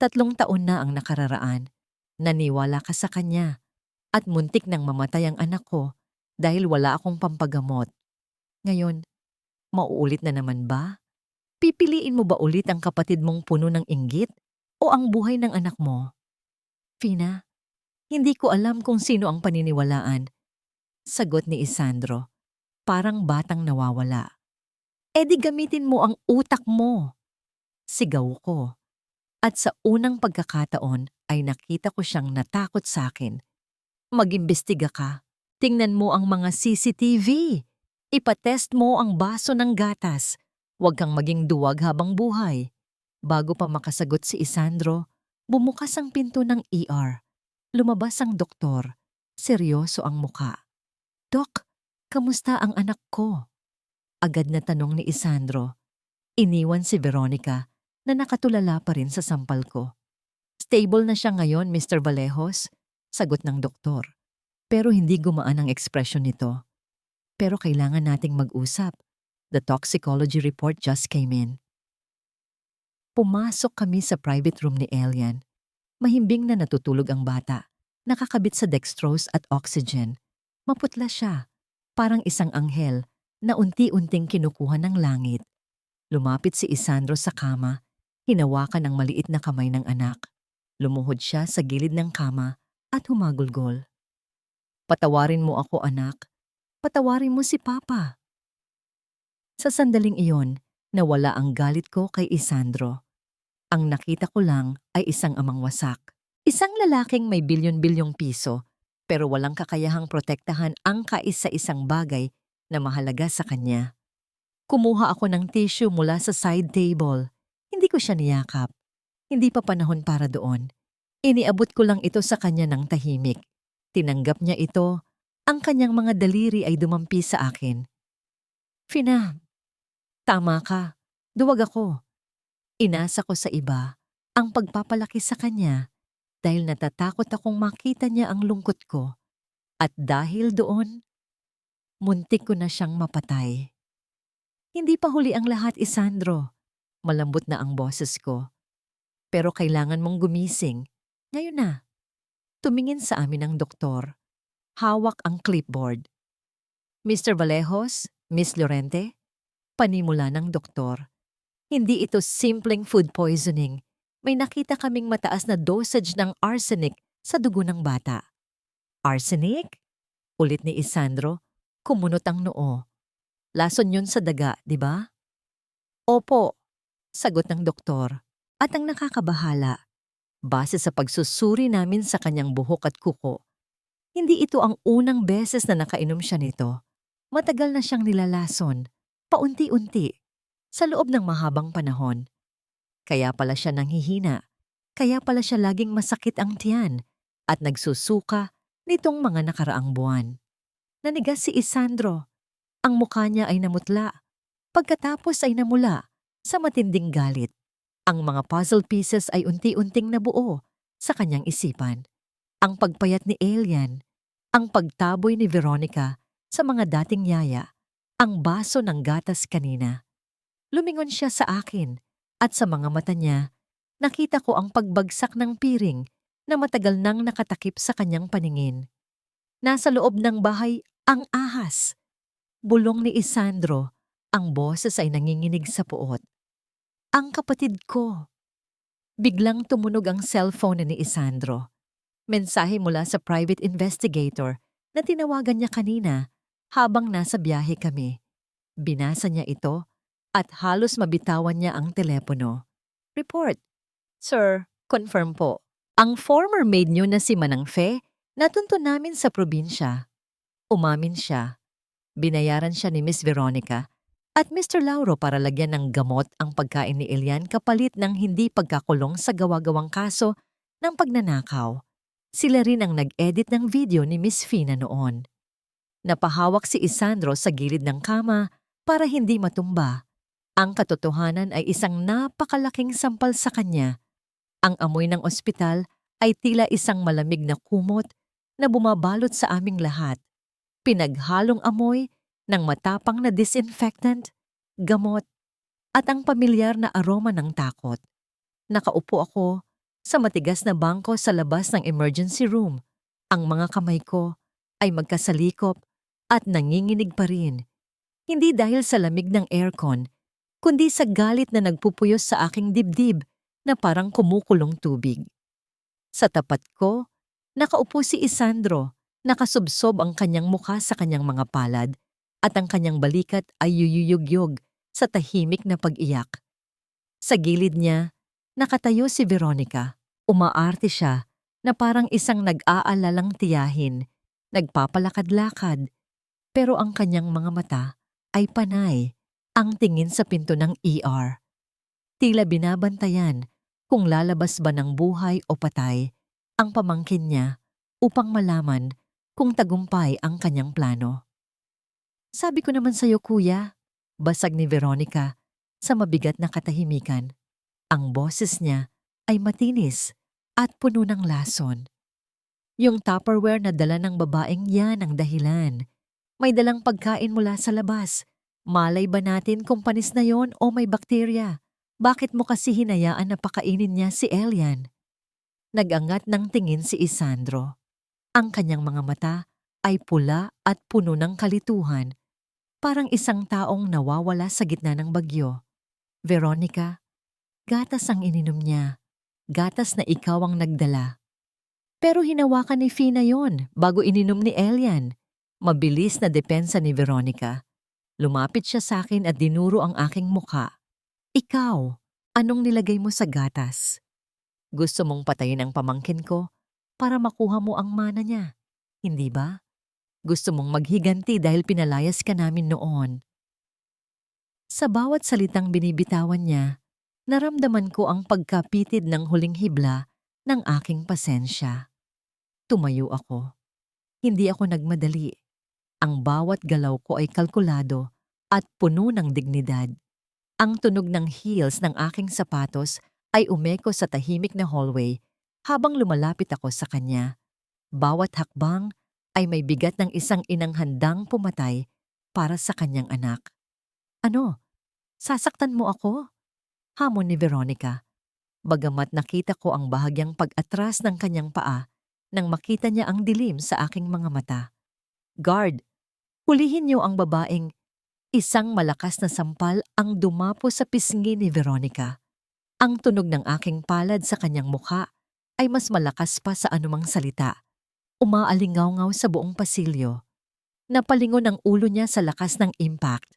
S1: 3 taon na ang nakararaan. Naniwala ka sa kanya at muntik nang mamatay ang anak ko dahil wala akong pampagamot. Ngayon, mauulit na naman ba? Pipiliin mo ba ulit ang kapatid mong puno ng inggit o ang buhay ng anak mo? Fina, hindi ko alam kung sino ang paniniwalaan. Sagot ni Isandro, parang batang nawawala. E di gamitin mo ang utak mo. Sigaw ko. At sa unang pagkakataon ay nakita ko siyang natakot sa akin. Mag-imbestiga ka. Tingnan mo ang mga CCTV. Ipatest mo ang baso ng gatas. Huwag kang maging duwag habang buhay. Bago pa makasagot si Isandro, bumukas ang pinto ng ER. Lumabas ang doktor. Seryoso ang muka. Dok, kamusta ang anak ko? Agad na tanong ni Isandro. Iniwan si Veronica na nakatulala pa rin sa sampal ko. Stable na siya ngayon, Mr. Vallejos, sagot ng doktor. Pero hindi gumaan ang ekspresyon nito. Pero kailangan nating mag-usap. The toxicology report just came in. Pumasok kami sa private room ni Elian. Mahimbing na natutulog ang bata. Nakakabit sa dextrose at oxygen. Maputla siya, parang isang anghel na unti-unting kinukuha ng langit. Lumapit si Isandro sa kama. Hinawakan ang maliit na kamay ng anak. Lumuhod siya sa gilid ng kama at humagulgol. Patawarin mo ako, anak. Patawarin mo si Papa. Sa sandaling iyon, nawala ang galit ko kay Isandro. Ang nakita ko lang ay isang amang wasak. Isang lalaking may bilyon-bilyong piso pero walang kakayahang protektahan ang kaisa-isang bagay na mahalaga sa kanya. Kumuha ako ng tissue mula sa side table. Hindi ko siya niyakap. Hindi pa panahon para doon. Iniabot ko lang ito sa kanya ng tahimik. Tinanggap niya ito. Ang kanyang mga daliri ay dumampi sa akin. Fina, tama ka. Duwag ako. Inasa ko sa iba ang pagpapalaki sa kanya dahil natatakot akong makita niya ang lungkot ko. At dahil doon, muntik ko na siyang mapatay. Hindi pa huli ang lahat, Isandro. Malambot na ang boses ko. Pero kailangan mong gumising. Ngayon na. Tumingin sa amin ang doktor. Hawak ang clipboard. Mr. Vallejos, Miss Llorente, panimula ng doktor. Hindi ito simpleng food poisoning. May nakita kaming mataas na dosage ng arsenic sa dugo ng bata. Arsenic? Ulit ni Isandro, kumunot ang noo. Lason yun sa daga, di ba? Opo, sagot ng doktor. At ang nakakabahala, base sa pagsusuri namin sa kanyang buhok at kuko, hindi ito ang unang beses na nakainom siya nito. Matagal na siyang nilalason, paunti-unti, sa loob ng mahabang panahon. Kaya pala siya nanghihina, kaya pala siya laging masakit ang tiyan at nagsusuka nitong mga nakaraang buwan. Nanigas si Isandro. Ang mukha niya ay namutla. Pagkatapos ay namula sa matinding galit. Ang mga puzzle pieces ay unti-unting nabuo sa kanyang isipan. Ang pagpayat ni Elian, ang pagtaboy ni Veronica sa mga dating yaya, ang baso ng gatas kanina. Lumingon siya sa akin at sa mga mata niya, nakita ko ang pagbagsak ng piring na matagal nang nakatakip sa kanyang paningin. Nasa loob ng bahay ang ahas. Bulong ni Isandro, ang boses ay nanginginig sa puot. Ang kapatid ko. Biglang tumunog ang cellphone ni Isandro. Mensahe mula sa private investigator na tinawagan niya kanina habang nasa biyahe kami. Binasa niya ito at halos mabitawan niya ang telepono. Report. Sir, confirm po. Ang former maid niyo na si Manang Fe, natuntun namin sa probinsya. Umamin siya. Binayaran siya ni Miss Veronica at Mr. Lauro para lagyan ng gamot ang pagkain ni Elian kapalit ng hindi pagkakulong sa gawa-gawang kaso ng pagnanakaw. Sila rin ang nag-edit ng video ni Miss Fina noon. Napahawak si Isandro sa gilid ng kama para hindi matumba. Ang katotohanan ay isang napakalaking sampal sa kanya. Ang amoy ng ospital ay tila isang malamig na kumot na bumabalot sa aming lahat. Pinaghalong amoy ng matapang na disinfectant, gamot, at ang pamilyar na aroma ng takot. Nakaupo ako sa matigas na bangko sa labas ng emergency room. Ang mga kamay ko ay magkasalikop at nanginginig pa rin. Hindi dahil sa lamig ng aircon, kundi sa galit na nagpupuyos sa aking dibdib na parang kumukulong tubig. Sa tapat ko, nakaupo si Isandro, nakasubsob ang kanyang mukha sa kanyang mga palad at ang kanyang balikat ay yuyuyugyog sa tahimik na pag-iyak. Sa gilid niya, nakatayo si Veronica. Umaarte siya na parang isang nag-aalalang tiyahin, nagpapalakad-lakad, pero ang kanyang mga mata ay panay, ang tingin sa pinto ng ER. Tila binabantayan kung lalabas ba ng buhay o patay ang pamangkin niya upang malaman kung tagumpay ang kanyang plano. Sabi ko naman sa'yo, kuya, basag ni Veronica sa mabigat na katahimikan. Ang boses niya ay matinis at puno ng lason. Yung Tupperware na dala ng babaeng yan ang dahilan. May dalang pagkain mula sa labas. Malay ba natin kung panis na yon o may bakterya? Bakit mo kasi hinayaan na pakainin niya si Elian? Nag-angat ng tingin si Isandro. Ang kanyang mga mata ay pula at puno ng kalituhan, parang isang taong nawawala sa gitna ng bagyo. Veronica, gatas ang ininom niya. Gatas na ikaw ang nagdala. Pero hinawakan ni Fina yon bago ininom ni Elian. Mabilis na depensa ni Veronica. Lumapit siya sa akin at dinuro ang aking mukha. Ikaw, anong nilagay mo sa gatas? Gusto mong patayin ang pamangkin ko para makuha mo ang mana niya, hindi ba? Gusto mong maghiganti dahil pinalayas ka namin noon. Sa bawat salitang binibitawan niya, naramdaman ko ang pagkapitid ng huling hibla ng aking pasensya. Tumayo ako. Hindi ako nagmadali. Ang bawat galaw ko ay kalkulado at puno ng dignidad. Ang tunog ng heels ng aking sapatos ay umeko sa tahimik na hallway habang lumalapit ako sa kanya. Bawat hakbang ay may bigat ng isang inang handang pumatay para sa kanyang anak. Ano? Sasaktan mo ako? Hamon ni Veronica. Bagamat nakita ko ang bahagyang pag-atras ng kanyang paa nang makita niya ang dilim sa aking mga mata. Guard, hulihin niyo ang babaeng. Isang malakas na sampal ang dumapo sa pisngi ni Veronica. Ang tunog ng aking palad sa kanyang mukha ay mas malakas pa sa anumang salita. Umaalingaw-ngaw sa buong pasilyo. Napalingon ang ulo niya sa lakas ng impact.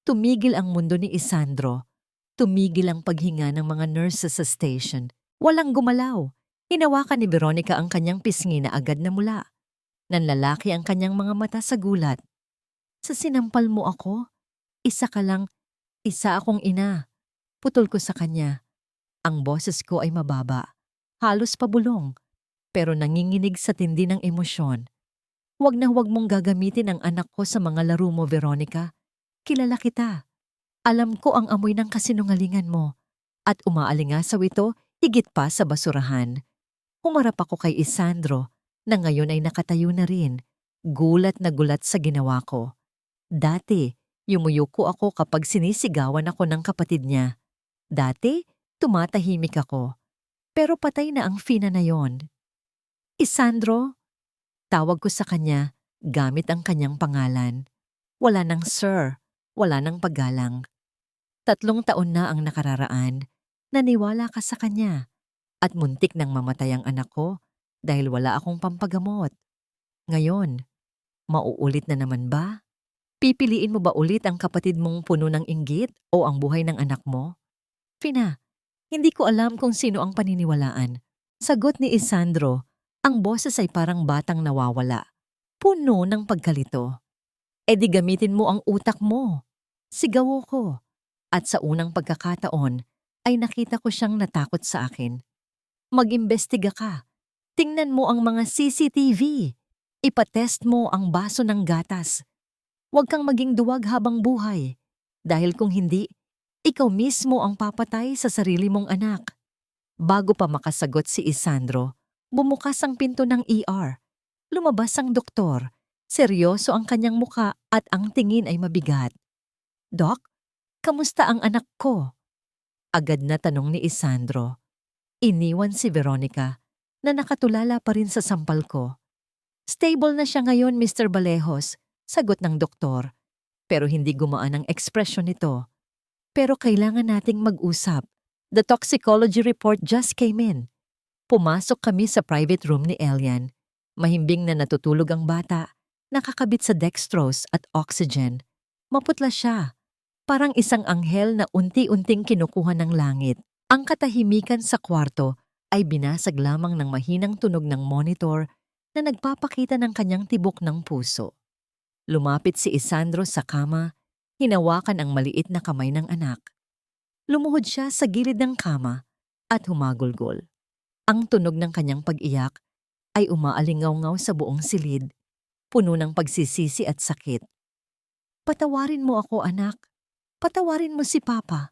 S1: Tumigil ang mundo ni Isandro. Tumigil ang paghinga ng mga nurses sa station. Walang gumalaw. Hinawakan ni Veronica ang kanyang pisngi na agad na mula. Nanlalaki ang kanyang mga mata sa gulat. Sa sinampal mo ako? Isa ka lang, isa akong ina. Putol ko sa kanya. Ang boses ko ay mababa. Halos pabulong. Pero nanginginig sa tindi ng emosyon. Huwag na huwag mong gagamitin ang anak ko sa mga laro mo, Veronica. Kilala kita. Alam ko ang amoy ng kasinungalingan mo. At umaalingasaw ito higit pa sa basurahan. Humarap ako kay Isandro na ngayon ay nakatayo na rin. Gulat na gulat sa ginawa ko. Dati, yumuyuko ako kapag sinisigawan ako ng kapatid niya. Dati, tumatahimik ako. Pero patay na ang Fina na yon. Isandro, tawag ko sa kanya gamit ang kanyang pangalan. Wala nang sir, wala nang paggalang. 3 taon na ang nakararaan. Naniwala ka sa kanya. At muntik nang mamatay ang anak ko dahil wala akong pampagamot. Ngayon, mauulit na naman ba? Pipiliin mo ba ulit ang kapatid mong puno ng inggit o ang buhay ng anak mo? Fina, hindi ko alam kung sino ang paniniwalaan. Sagot ni Isandro, ang boses ay parang batang nawawala. Puno ng pagkalito. E di gamitin mo ang utak mo. Sigaw ko. At sa unang pagkakataon ay nakita ko siyang natakot sa akin. Mag-imbestiga ka. Tingnan mo ang mga CCTV. Ipatest mo ang baso ng gatas. Huwag kang maging duwag habang buhay. Dahil kung hindi, ikaw mismo ang papatay sa sarili mong anak. Bago pa makasagot si Isandro, bumukas ang pinto ng ER. Lumabas ang doktor. Seryoso ang kanyang muka at ang tingin ay mabigat. Doc, kamusta ang anak ko? Agad na tanong ni Isandro. Iniwan si Veronica na nakatulala pa rin sa sampal ko. Stable na siya ngayon, Mr. Balejos, sagot ng doktor. Pero hindi gumaan ang ekspresyon nito. Pero kailangan nating mag-usap. The toxicology report just came in. Pumasok kami sa private room ni Elian. Mahimbing na natutulog ang bata, nakakabit sa dextrose at oxygen. Maputla siya, parang isang anghel na unti-unting kinukuha ng langit. Ang katahimikan sa kwarto ay binasag lamang ng mahinang tunog ng monitor na nagpapakita ng kanyang tibok ng puso. Lumapit si Isandro sa kama, hinawakan ang maliit na kamay ng anak. Lumuhod siya sa gilid ng kama at humagulgol. Ang tunog ng kanyang pag-iyak ay umaalingaw-ngaw sa buong silid, puno ng pagsisisi at sakit. Patawarin mo ako, anak. Patawarin mo si Papa.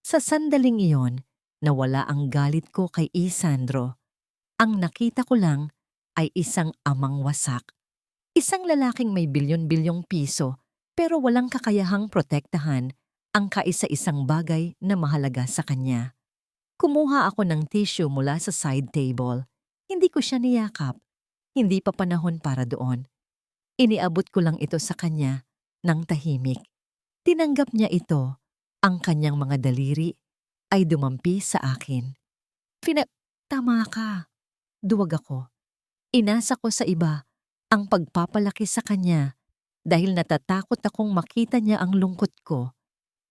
S1: Sa sandaling iyon, nawala ang galit ko kay Isandro. Ang nakita ko lang ay isang amang wasak. Isang lalaking may bilyon-bilyong piso pero walang kakayahang protektahan ang kaisa-isang bagay na mahalaga sa kanya. Kumuha ako ng tissue mula sa side table. Hindi ko siya niyakap. Hindi pa panahon para doon. Iniabot ko lang ito sa kanya ng tahimik. Tinanggap niya ito. Ang kanyang mga daliri ay dumampi sa akin. Tama ka. Duwag ako. Inasa ko sa iba ang pagpapalaki sa kanya dahil natatakot akong makita niya ang lungkot ko.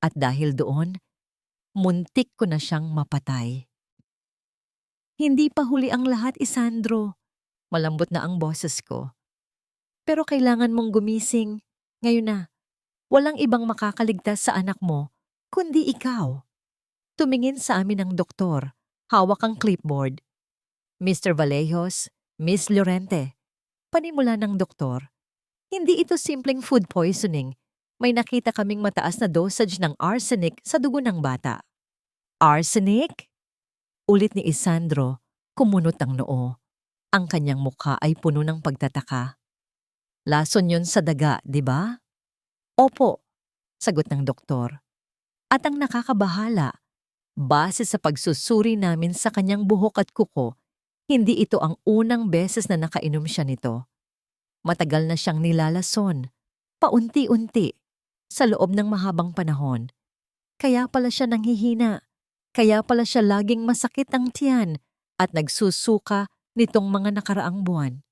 S1: At dahil doon, muntik ko na siyang mapatay. Hindi pa huli ang lahat, Isandro. Malambot na ang boses ko. Pero kailangan mong gumising. Ngayon na. Walang ibang makakaligtas sa anak mo, kundi ikaw. Tumingin sa amin ang doktor hawak ang clipboard. Mr. Vallejos, Miss Llorente, panimula ng doktor. Hindi ito simpleng food poisoning. May nakita kaming mataas na dosage ng arsenic sa dugo ng bata. Arsenic? Ulit ni Isandro, kumunot ang noo. Ang kanyang mukha ay puno ng pagtataka. Lason yun sa daga, di ba? Opo, sagot ng doktor. At ang nakakabahala, base sa pagsusuri namin sa kanyang buhok at kuko, hindi ito ang unang beses na nakainom siya nito. Matagal na siyang nilalason, paunti-unti, sa loob ng mahabang panahon. Kaya pala siya nanghihina, kaya pala siya laging masakit ang tiyan at nagsusuka nitong mga nakaraang buwan.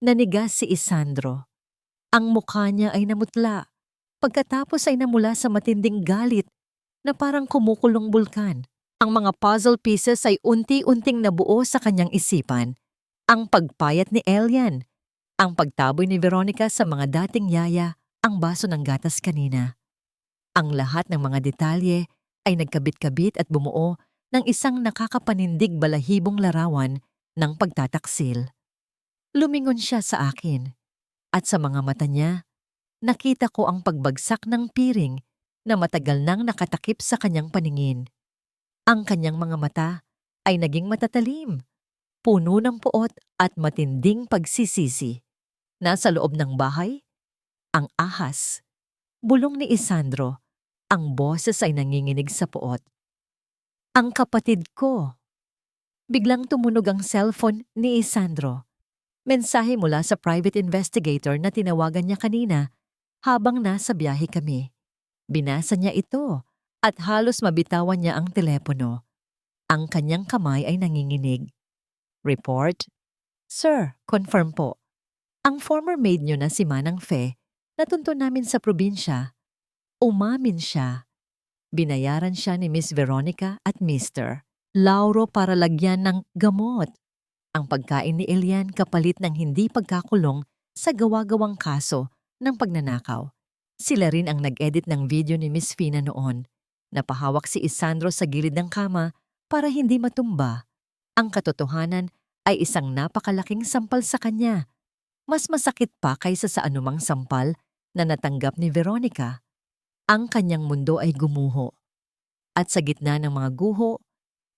S1: Nanigas si Isandro. Ang mukha niya ay namutla, pagkatapos ay namula sa matinding galit na parang kumukulong bulkan. Ang mga puzzle pieces ay unti-unting nabuo sa kanyang isipan. Ang pagpayat ni Elian, ang pagtaboy ni Veronica sa mga dating yaya, ang baso ng gatas kanina. Ang lahat ng mga detalye ay nagkabit-kabit at bumuo ng isang nakakapanindig balahibong larawan ng pagtataksil. Lumingon siya sa akin at sa mga mata niya, nakita ko ang pagbagsak ng piring na matagal nang nakatakip sa kanyang paningin. Ang kanyang mga mata ay naging matatalim, puno ng puot at matinding pagsisisi. Nasa loob ng bahay, ang ahas. Bulong ni Isandro, ang boses ay nanginginig sa puot. Ang kapatid ko. Biglang tumunog ang cellphone ni Isandro. Mensahe mula sa private investigator na tinawagan niya kanina habang nasa biyahe kami. Binasa niya ito at halos mabitawan niya ang telepono. Ang kanyang kamay ay nanginginig. Report? Sir, confirm po. Ang former maid niyo na si Manang Fe, natunto namin sa probinsya. Umamin siya. Binayaran siya ni Miss Veronica at Mr. Lauro para lagyan ng gamot. Ang pagkain ni Elian kapalit ng hindi pagkakulong sa gawa-gawang kaso ng pagnanakaw. Sila rin ang nag-edit ng video ni Miss Fina noon. Napahawak si Isandro sa gilid ng kama para hindi matumba. Ang katotohanan ay isang napakalaking sampal sa kanya. Mas masakit pa kaysa sa anumang sampal na natanggap ni Veronica. Ang kanyang mundo ay gumuho. At sa gitna ng mga guho,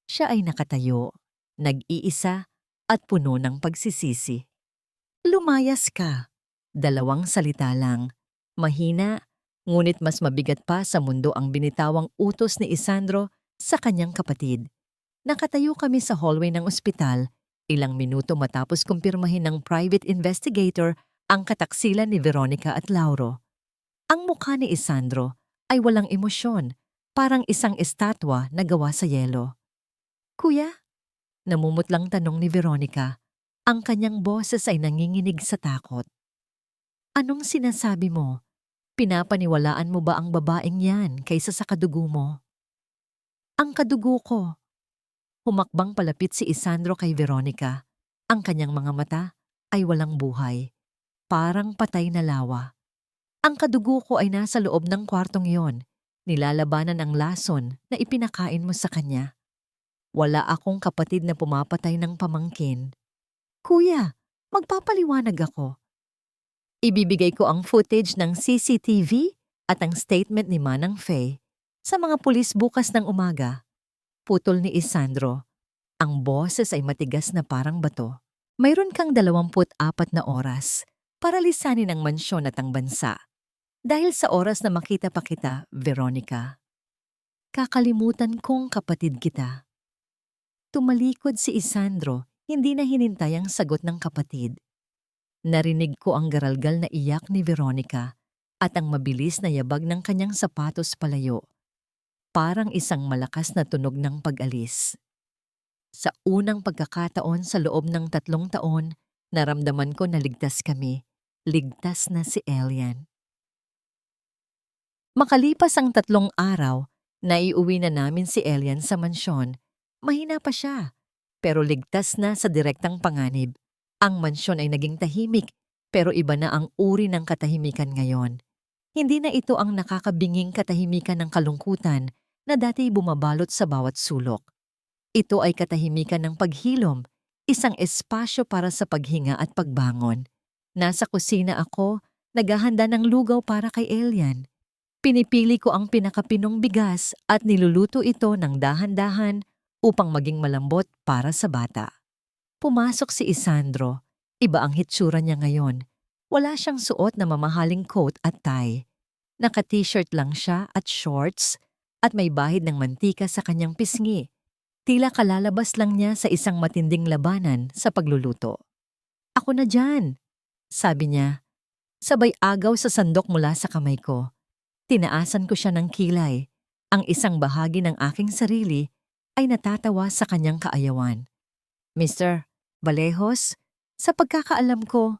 S1: siya ay nakatayo, nag-iisa at puno ng pagsisisi. Lumayas ka. 2 salita lang. Mahina, ngunit mas mabigat pa sa mundo ang binitawang utos ni Isandro sa kanyang kapatid. Nakatayo kami sa hallway ng ospital, ilang minuto matapos kumpirmahin ng private investigator ang kataksilan ni Veronica at Lauro. Ang mukha ni Isandro ay walang emosyon, parang isang estatwa na gawa sa yelo. Kuya? Namumutlang tanong ni Veronica. Ang kanyang boses ay nanginginig sa takot. Anong sinasabi mo? Pinapaniwalaan mo ba ang babaeng yan kaysa sa kadugo mo? Ang kadugo ko. Humakbang palapit si Isandro kay Veronica. Ang kanyang mga mata ay walang buhay. Parang patay na lawa. Ang kadugo ko ay nasa loob ng kwartong yon. Nilalabanan ang lason na ipinakain mo sa kanya. Wala akong kapatid na pumapatay ng pamangkin. Kuya, magpapaliwanag ako. Ibibigay ko ang footage ng CCTV at ang statement ni Manang Fe sa mga pulis bukas ng umaga. Putol ni Isandro. Ang boses ay matigas na parang bato. Mayroon kang 24 na oras para lisanin ang mansyon at ang bansa. Dahil sa oras na makita pa kita, Veronica, kakalimutan kong kapatid kita. Tumalikod si Isandro, hindi na hinintay ang sagot ng kapatid. Narinig ko ang garalgal na iyak ni Veronica at ang mabilis na yabag ng kanyang sapatos palayo. Parang isang malakas na tunog ng pag-alis. Sa unang pagkakataon sa loob ng 3 taon, naramdaman ko na ligtas kami. Ligtas na si Elian. Makalipas ang 3 araw, naiuwi na namin si Elian sa mansyon. Mahina pa siya, pero ligtas na sa direktang panganib. Ang mansyon ay naging tahimik, pero iba na ang uri ng katahimikan ngayon. Hindi na ito ang nakakabinging katahimikan ng kalungkutan na dati bumabalot sa bawat sulok. Ito ay katahimikan ng paghilom, isang espasyo para sa paghinga at pagbangon. Nasa kusina ako, naghahanda ng lugaw para kay Elian. Pinipili ko ang pinakapinong bigas at niluluto ito ng dahan-dahan upang maging malambot para sa bata. Pumasok si Isandro. Iba ang hitsura niya ngayon. Wala siyang suot na mamahaling coat at tie. Naka-t-shirt lang siya at shorts at may bahid ng mantika sa kanyang pisngi. Tila kalalabas lang niya sa isang matinding labanan sa pagluluto. "Ako na dyan," sabi niya. Sabay agaw sa sandok mula sa kamay ko. Tinaasan ko siya ng kilay. Ang isang bahagi ng aking sarili ay natatawa sa kanyang kaayawan. "Mr. Valejos, sa pagkakaalam ko,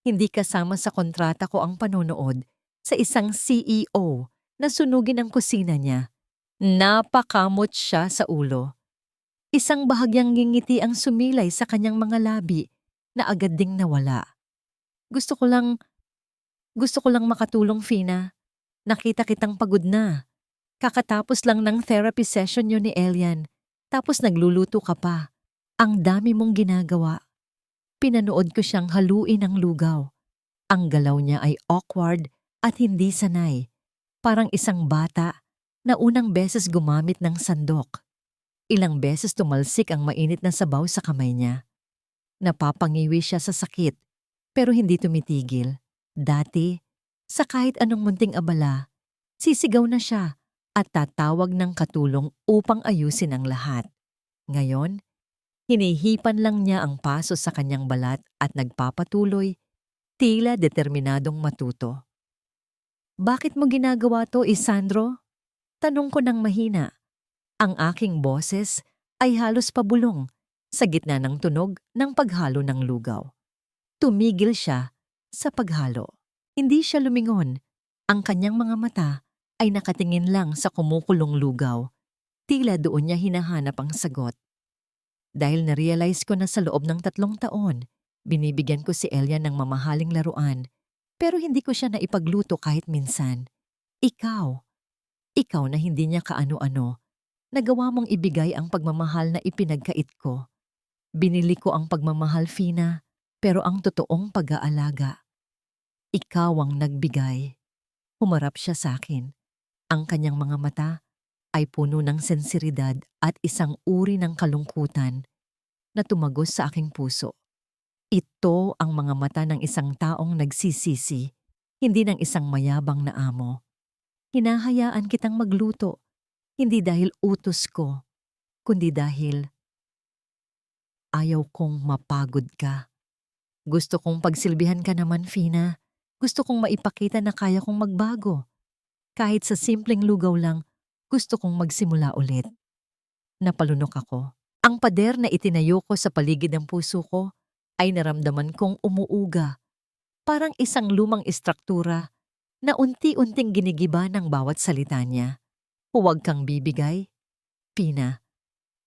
S1: hindi kasama sa kontrata ko ang panonood sa isang CEO na sunugin ang kusina niya." Napakamot siya sa ulo. Isang bahagyang ngingiti ang sumilay sa kanyang mga labi na agad ding nawala. Gusto ko lang makatulong, Fina. Nakita kitang pagod na. Kakatapos lang ng therapy session yun ni Elian. Tapos nagluluto ka pa. Ang dami mong ginagawa. Pinanood ko siyang haluin ang lugaw. Ang galaw niya ay awkward at hindi sanay. Parang isang bata na unang beses gumamit ng sandok. Ilang beses tumalsik ang mainit na sabaw sa kamay niya. Napapangiwi siya sa sakit, pero hindi tumitigil. Dati, sa kahit anong munting abala, sisigaw na siya at tatawag ng katulong upang ayusin ang lahat. Ngayon, hinihipan lang niya ang paso sa kanyang balat at nagpapatuloy, tila determinadong matuto. "Bakit mo ginagawa to, Isandro?" Tanong ko ng mahina. Ang aking boses ay halos pabulong sa gitna ng tunog ng paghalo ng lugaw. Tumigil siya sa paghalo. Hindi siya lumingon. Ang kanyang mga mata ay nakatingin lang sa kumukulong lugaw. Tila doon niya hinahanap ang sagot. Dahil na-realize ko na sa loob ng 3 taon, binibigyan ko si Elian ng mamahaling laruan, pero hindi ko siya naipagluto kahit minsan. Ikaw na hindi niya kaano-ano, nagawa mong ibigay ang pagmamahal na ipinagkait ko. Binili ko ang pagmamahal, Fina, pero ang totoong pag-aalaga. Ikaw ang nagbigay. Humarap siya sa akin. Ang kanyang mga mata ay puno ng sensiridad at isang uri ng kalungkutan na tumagos sa aking puso. Ito ang mga mata ng isang taong nagsisisi, hindi ng isang mayabang na amo. Hinahayaan kitang magluto, hindi dahil utos ko, kundi dahil ayaw kong mapagod ka. Gusto kong pagsilbihan ka naman, Fina. Gusto kong maipakita na kaya kong magbago. Kahit sa simpleng lugaw lang, gusto kong magsimula ulit. Napalunok ako. Ang pader na itinayo ko sa paligid ng puso ko ay naramdaman kong umuuga. Parang isang lumang istruktura na unti-unting ginigiba ng bawat salita niya. "Huwag kang bibigay, Fina.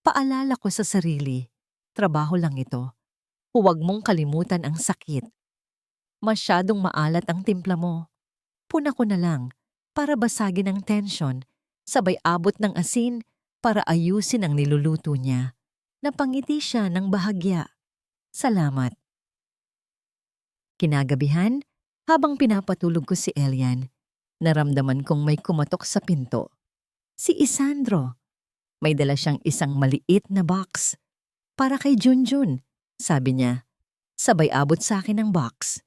S1: Paalala ko sa sarili, trabaho lang ito. Huwag mong kalimutan ang sakit. Masyadong maalat ang timpla mo. Puna ko na lang para basagin ang tensyon, sabay abot ng asin para ayusin ang niluluto niya. Napangiti siya ng bahagya. Salamat." Kinagabihan, habang pinapatulog ko si Elian, naramdaman kong may kumatok sa pinto. Si Isandro. May dala siyang isang maliit na box. "Para kay Junjun," sabi niya. Sabay abot sa akin ang box.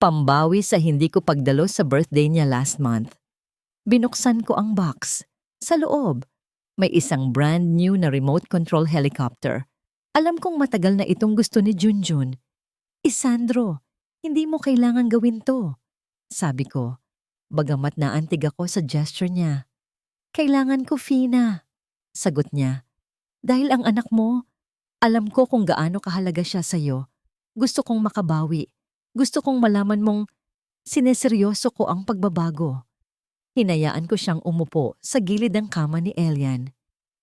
S1: Pambawi sa hindi ko pagdalo sa birthday niya last month. Binuksan ko ang box. Sa loob, may isang brand new na remote control helicopter. Alam kong matagal na itong gusto ni Junjun. "Isandro, hindi mo kailangan gawin to," sabi ko. Bagamat naantig ako sa gesture niya. "Kailangan ko, Fina," sagot niya. "Dahil ang anak mo, alam ko kung gaano kahalaga siya sa'yo. Gusto kong makabawi. Gusto kong malaman mong sineseryoso ko ang pagbabago." Hinayaan ko siyang umupo sa gilid ng kama ni Elian.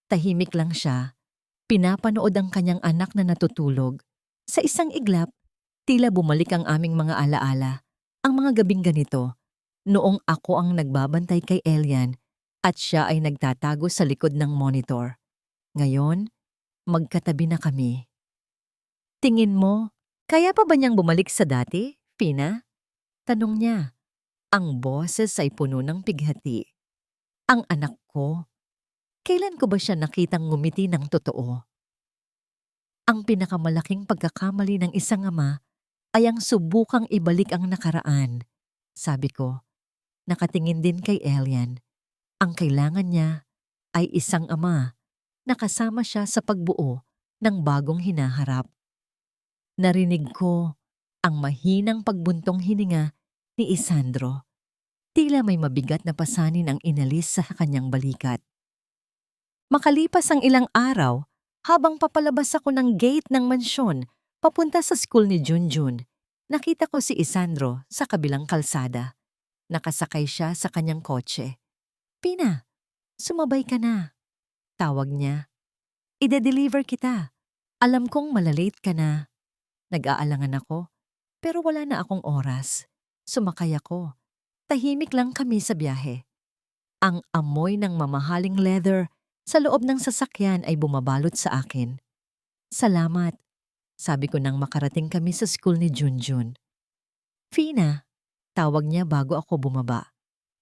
S1: Tahimik lang siya. Pinapanood ang kanyang anak na natutulog. Sa isang iglap, tila bumalik ang aming mga alaala. Ang mga gabing ganito, noong ako ang nagbabantay kay Elian at siya ay nagtatago sa likod ng monitor. Ngayon, Magkatabi na kami. Tingin mo, kaya pa ba niyang bumalik sa dati, Fina? Tanong niya. Ang boses ay puno ng pighati. Ang anak ko, kailan ko ba siya nakitang ngumiti ng totoo? Ang pinakamalaking pagkakamali ng isang ama ay ang subukang ibalik ang nakaraan. Sabi ko, nakatingin din kay Elian. Ang kailangan niya ay isang ama na kasama siya sa pagbuo ng bagong hinaharap. Narinig ko ang mahinang pagbuntong hininga ni Isandro. Tila may mabigat na pasanin ang inalis sa kanyang balikat. Makalipas ang ilang araw, habang papalabas ako ng gate ng mansyon papunta sa school ni Junjun, nakita ko si Isandro sa kabilang kalsada. Nakasakay siya sa kanyang kotse. Pina, sumabay ka na. Tawag niya. Ide-deliver kita. Alam kong malalate ka na. Nag-aalangan ako, pero wala na akong oras. Sumakay ako. Tahimik lang kami sa biyahe. Ang amoy ng mamahaling leather sa loob ng sasakyan ay bumabalot sa akin. Salamat, sabi ko nang makarating kami sa school ni Junjun. Fina, tawag niya bago ako bumaba.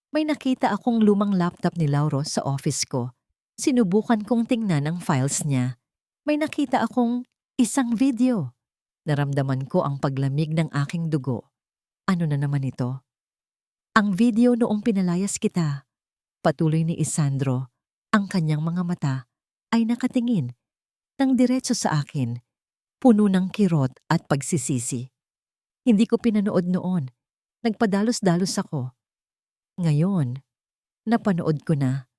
S1: May nakita akong lumang laptop ni Lauro sa office ko. Sinubukan kong tingnan ang files niya. May nakita akong isang video. Naramdaman ko ang paglamig ng aking dugo. Ano na naman ito? Ang video noong pinalayas kita. Patuloy ni Isandro. Ang kanyang mga mata ay nakatingin ng diretso sa akin, puno ng kirot at pagsisisi. Hindi ko pinanood noon. Nagpadalos-dalos ako. Ngayon, napanood ko na.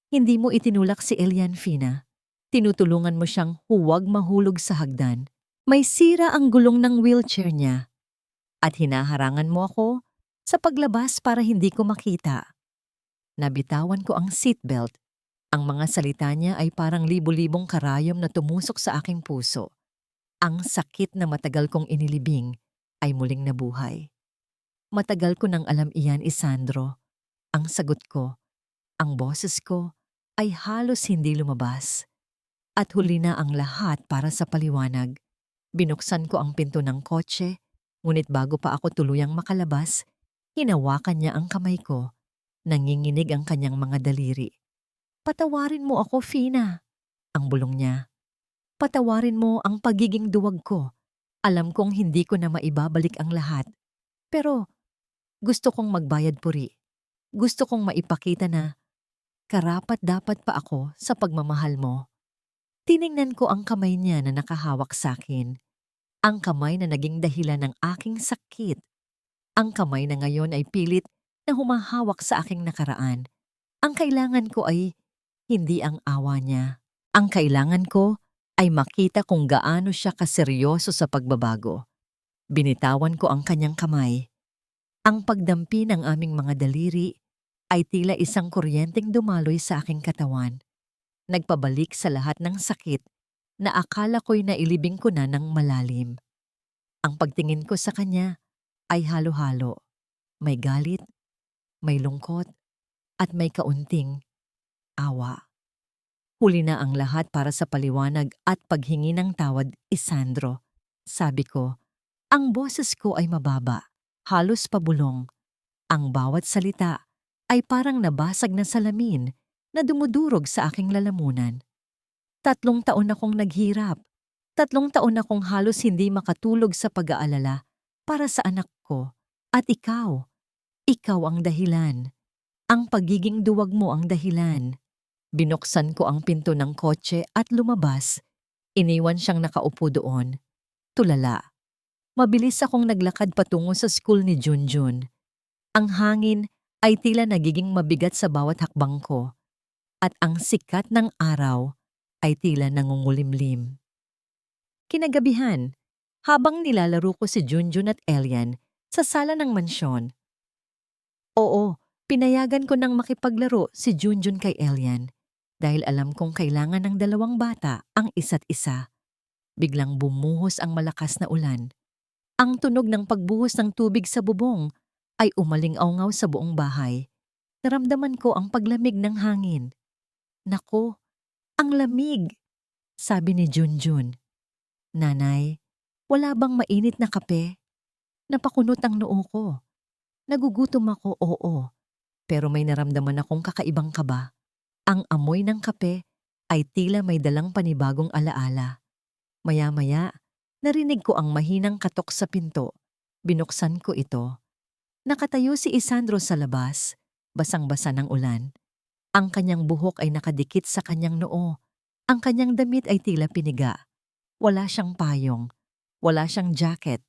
S1: Hindi mo itinulak si Elian, Fina. Tinutulungan mo siyang huwag mahulog sa hagdan. May sira ang gulong ng wheelchair niya. At hinaharangan mo ako sa paglabas para hindi ko makita. Nabitawan ko ang seatbelt. Ang mga salita niya ay parang libo-libong karayom na tumusok sa aking puso. Ang sakit na matagal kong inilibing ay muling nabuhay. Matagal ko nang alam iyan, Isandro. Ang sagot ko, ang boses ko ay halos hindi lumabas. At huli na ang lahat para sa paliwanag. Binuksan ko ang pinto ng kotse, ngunit bago pa ako tuluyang makalabas, hinawakan niya ang kamay ko. Nanginginig ang kanyang mga daliri. Patawarin mo ako, Fina. Ang bulong niya. Patawarin mo ang pagiging duwag ko. Alam kong hindi ko na maibabalik ang lahat. Pero gusto kong magbayad puri. Gusto kong maipakita na karapat-dapat pa ako sa pagmamahal mo. Tiningnan ko ang kamay niya na nakahawak sa akin. Ang kamay na naging dahilan ng aking sakit. Ang kamay na ngayon ay pilit na humahawak sa aking nakaraan. Ang kailangan ko ay hindi ang awa niya. Ang kailangan ko ay makita kung gaano siya kaseryoso sa pagbabago. Binitawan ko ang kanyang kamay. Ang pagdampi ng aming mga daliri ay tila isang kuryenteng dumaloy sa aking katawan. Nagpabalik sa lahat ng sakit na akala ko'y nailibing ko na ng malalim. Ang pagtingin ko sa kanya ay halo-halo. May galit, may lungkot, at may kaunting awa. Huli na ang lahat para sa paliwanag at paghingi ng tawad, Isandro. Sabi ko, ang boses ko ay mababa, halos pabulong. Ang bawat salita ay parang nabasag na salamin na dumudurog sa aking lalamunan. 3 taon akong naghirap. 3 taon akong halos hindi makatulog sa pag-aalala para sa anak ko. At ikaw ang dahilan. Ang pagiging duwag mo ang dahilan. Binuksan ko ang pinto ng kotse at lumabas. Iniwan siyang nakaupo doon. Tulala. Mabilis akong naglakad patungo sa school ni Junjun. Ang hangin ay tila nagiging mabigat sa bawat hakbang ko. At ang sikat ng araw ay tila nangungulimlim. Kinagabihan, habang nilalaro ko si Junjun at Elian sa sala ng mansyon. Oo, pinayagan ko nang makipaglaro si Junjun kay Elian dahil alam kong kailangan ng dalawang bata ang isa't isa. Biglang bumuhos ang malakas na ulan. Ang tunog ng pagbuhos ng tubig sa bubong ay umaling-awngaw sa buong bahay. Naramdaman ko ang paglamig ng hangin. Naku, ang lamig! Sabi ni Junjun, "Nanay, wala bang mainit na kape? Napakunot ang noo ko. Nagugutom ako, oo. Pero may naramdaman akong kakaibang kaba. Ang amoy ng kape ay tila may dalang panibagong alaala. Maya-maya, narinig ko ang mahinang katok sa pinto. Binuksan ko ito. Nakatayo si Isandro sa labas, basang-basa ng ulan. Ang kanyang buhok ay nakadikit sa kanyang noo. Ang kanyang damit ay tila piniga. Wala siyang payong. Wala siyang jacket.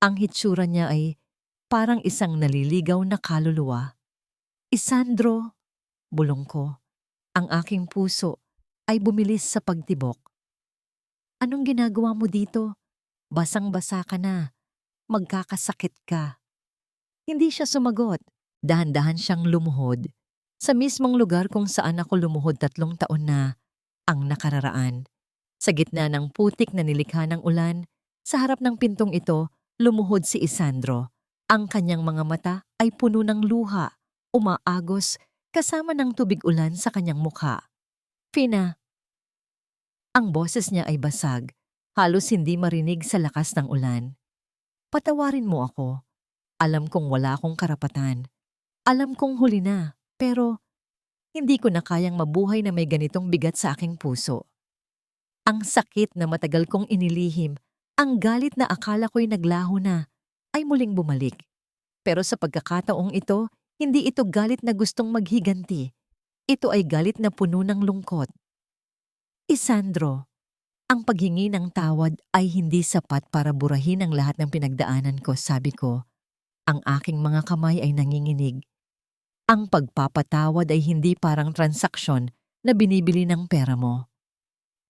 S1: Ang hitsura niya ay parang isang naliligaw na kaluluwa. "Isandro," bulong ko. Ang aking puso ay bumilis sa pagtibok. "Anong ginagawa mo dito? Basang-basa ka na. Magkakasakit ka." Hindi siya sumagot. Dahan-dahan siyang lumuhod. Sa mismong lugar kung saan ako lumuhod 3 taon na ang nakararaan. Sa gitna ng putik na nilikha ng ulan, sa harap ng pintong ito, lumuhod si Isandro. Ang kanyang mga mata ay puno ng luha, umaagos, kasama ng tubig ulan sa kanyang mukha. "Fina." Ang boses niya ay basag, halos hindi marinig sa lakas ng ulan. "Patawarin mo ako. Alam kong wala akong karapatan. Alam kong huli na, pero hindi ko na kayang mabuhay na may ganitong bigat sa aking puso." Ang sakit na matagal kong inilihim, ang galit na akala ko'y naglaho na, ay muling bumalik. Pero sa pagkakataong ito, hindi ito galit na gustong maghiganti. Ito ay galit na puno ng lungkot. "Isandro, ang paghingi ng tawad ay hindi sapat para burahin ang lahat ng pinagdaanan ko," sabi ko. Ang aking mga kamay ay nanginginig. "Ang pagpapatawad ay hindi parang transaksyon na binibili ng pera mo."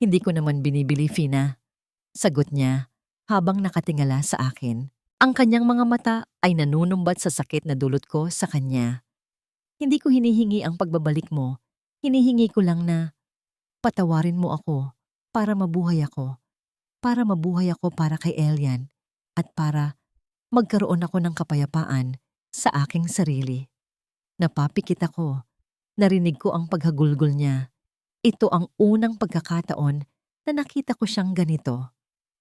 S1: "Hindi ko naman binibili, Fina," sagot niya habang nakatingala sa akin. Ang kanyang mga mata ay nanunumbat sa sakit na dulot ko sa kanya. "Hindi ko hinihingi ang pagbabalik mo. Hinihingi ko lang na patawarin mo ako para mabuhay ako. Para mabuhay ako para kay Elian at para magkaroon ako ng kapayapaan sa aking sarili." Napapikit ako. Narinig ko ang paghagulgol niya. Ito ang unang pagkakataon na nakita ko siyang ganito.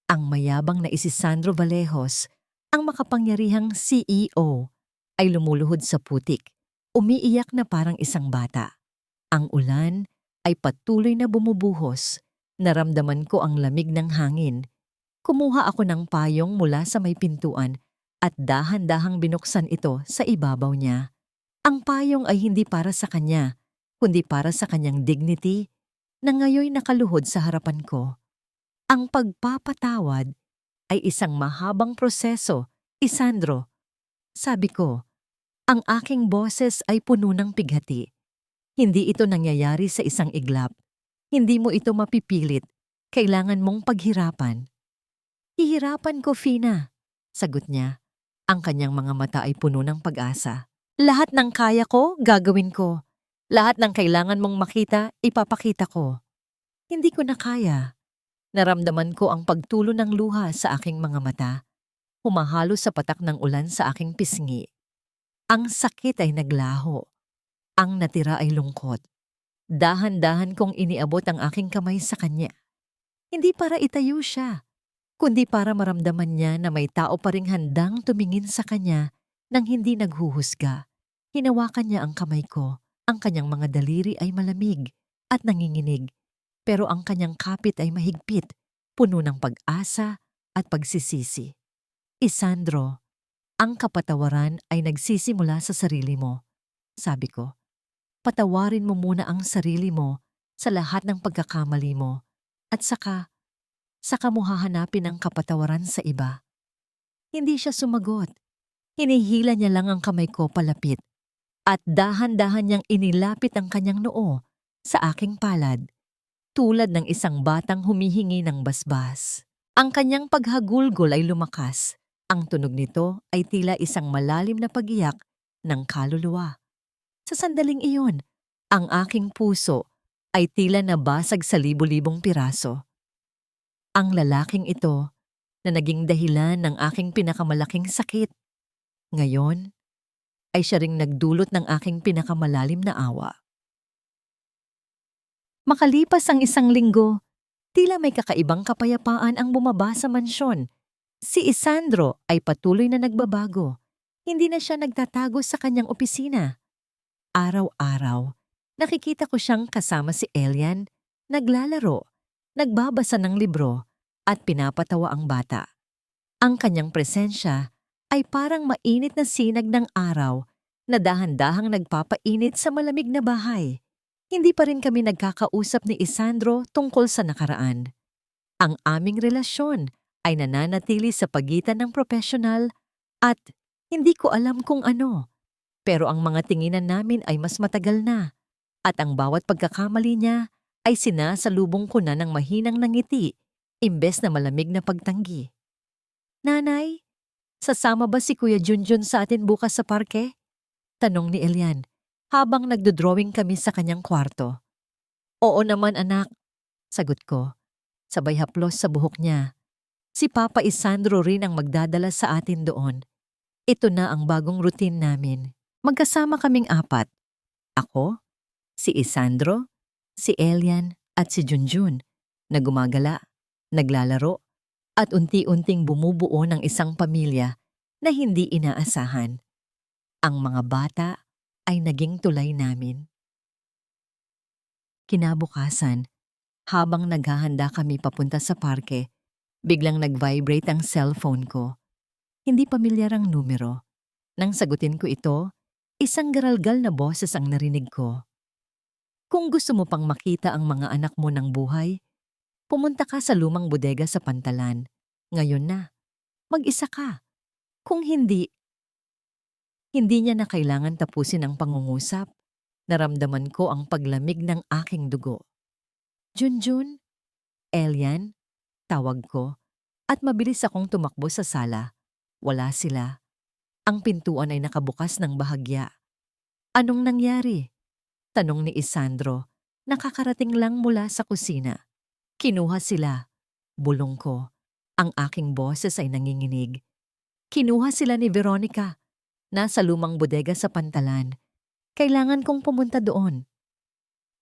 S1: Ang mayabang na si Sandro Vallejos, ang makapangyarihang CEO, ay lumuluhod sa putik, umiiyak na parang isang bata. Ang ulan ay patuloy na bumubuhos. Naramdaman ko ang lamig ng hangin. Kumuha ako ng payong mula sa may pintuan at dahan-dahang binuksan ito sa ibabaw niya. Ang payong ay hindi para sa kanya, kundi para sa kanyang dignity na ngayoy nakaluhod sa harapan ko. Ang pagpapatawad ay isang mahabang proseso, Isandro. Sabi ko, ang aking boses ay puno ng pighati. Hindi ito nangyayari sa isang iglap. Hindi mo ito mapipilit. Kailangan mong paghirapan. "Hihirapan ko, Fina," sagot niya. Ang kanyang mga mata ay puno ng pag-asa. "Lahat ng kaya ko, gagawin ko. Lahat ng kailangan mong makita, ipapakita ko." Hindi ko na kaya. Naramdaman ko ang pagtulo ng luha sa aking mga mata. Humahalo sa patak ng ulan sa aking pisngi. Ang sakit ay naglaho. Ang natira ay lungkot. Dahan-dahan kong iniabot ang aking kamay sa kanya. Hindi para itayo siya, kundi para maramdaman niya na may tao pa ring handang tumingin sa kanya nang hindi naghuhusga. Hinawakan niya ang kamay ko. Ang kanyang mga daliri ay malamig at nanginginig, pero ang kanyang kapit ay mahigpit, puno ng pag-asa at pagsisisi. "Isandro, ang kapatawaran ay nagsisimula sa sarili mo," sabi ko. "Patawarin mo muna ang sarili mo sa lahat ng pagkakamali mo at saka mo hahanapin ang kapatawaran sa iba." Hindi siya sumagot. Hinihila niya lang ang kamay ko palapit at dahan-dahan niyang inilapit ang kanyang noo sa aking palad, tulad ng isang batang humihingi ng basbas. Ang kanyang paghagulgol ay lumakas. Ang tunog nito ay tila isang malalim na pag-iyak ng kaluluwa. Sa sandaling iyon, ang aking puso ay tila nabasag sa libo-libong piraso. Ang lalaking ito na naging dahilan ng aking pinakamalaking sakit, ngayon ay siya ring nagdulot ng aking pinakamalalim na awa. Makalipas ang 1 linggo, Tila may kakaibang kapayapaan ang bumaba sa mansyon. Si Isandro ay patuloy na nagbabago. Hindi na siya nagtatago sa kanyang opisina. Araw-araw, nakikita ko siyang kasama si Elian, naglalaro, nagbabasa ng libro, at pinapatawa ang bata. Ang kanyang presensya ay parang mainit na sinag ng araw na dahan-dahang nagpapainit sa malamig na bahay. Hindi pa rin kami nagkakausap ni Isandro tungkol sa nakaraan. Ang aming relasyon ay nananatili sa pagitan ng profesional at hindi ko alam kung ano. Pero ang mga tinginan namin ay mas matagal na at ang bawat pagkakamali niya ay sinasalubong ko na ng mahinang ngiti imbes na malamig na pagtanggi. Nanay, sasama ba si Kuya Junjun sa atin bukas sa parke? Tanong ni Elian habang nagdodrawing kami sa kanyang kwarto. Oo naman anak, sagot ko. Sabay haplos sa buhok niya. Si Papa Isandro rin ang magdadala sa atin doon. Ito na ang bagong routine namin. Magkasama kaming apat. Ako, si Isandro, si Elian at si Junjun na gumagala, naglalaro at unti-unting bumubuo ng isang pamilya na hindi inaasahan. Ang mga bata ay naging tulay namin. Kinabukasan, habang naghahanda kami papunta sa parke, biglang nag-vibrate ang cellphone ko. Hindi pamilyar ang numero. Nang sagutin ko ito, isang garalgal na boses ang narinig ko. Kung gusto mo pang makita ang mga anak mo ng buhay, pumunta ka sa lumang bodega sa Pantalan. Ngayon na. Mag-isa ka. Kung hindi niya na kailangan tapusin ang pangungusap. Naramdaman ko ang paglamig ng aking dugo. Junjun, Elian, tawag ko, at mabilis akong tumakbo sa sala. Wala sila. Ang pintuan ay nakabukas ng bahagya. Anong nangyari? Tanong ni Isandro, nakakarating lang mula sa kusina. Kinuha sila. Bulong ko. Ang aking boses ay nanginginig. Kinuha sila ni Veronica. Nasa lumang bodega sa Pantalan. Kailangan kong pumunta doon.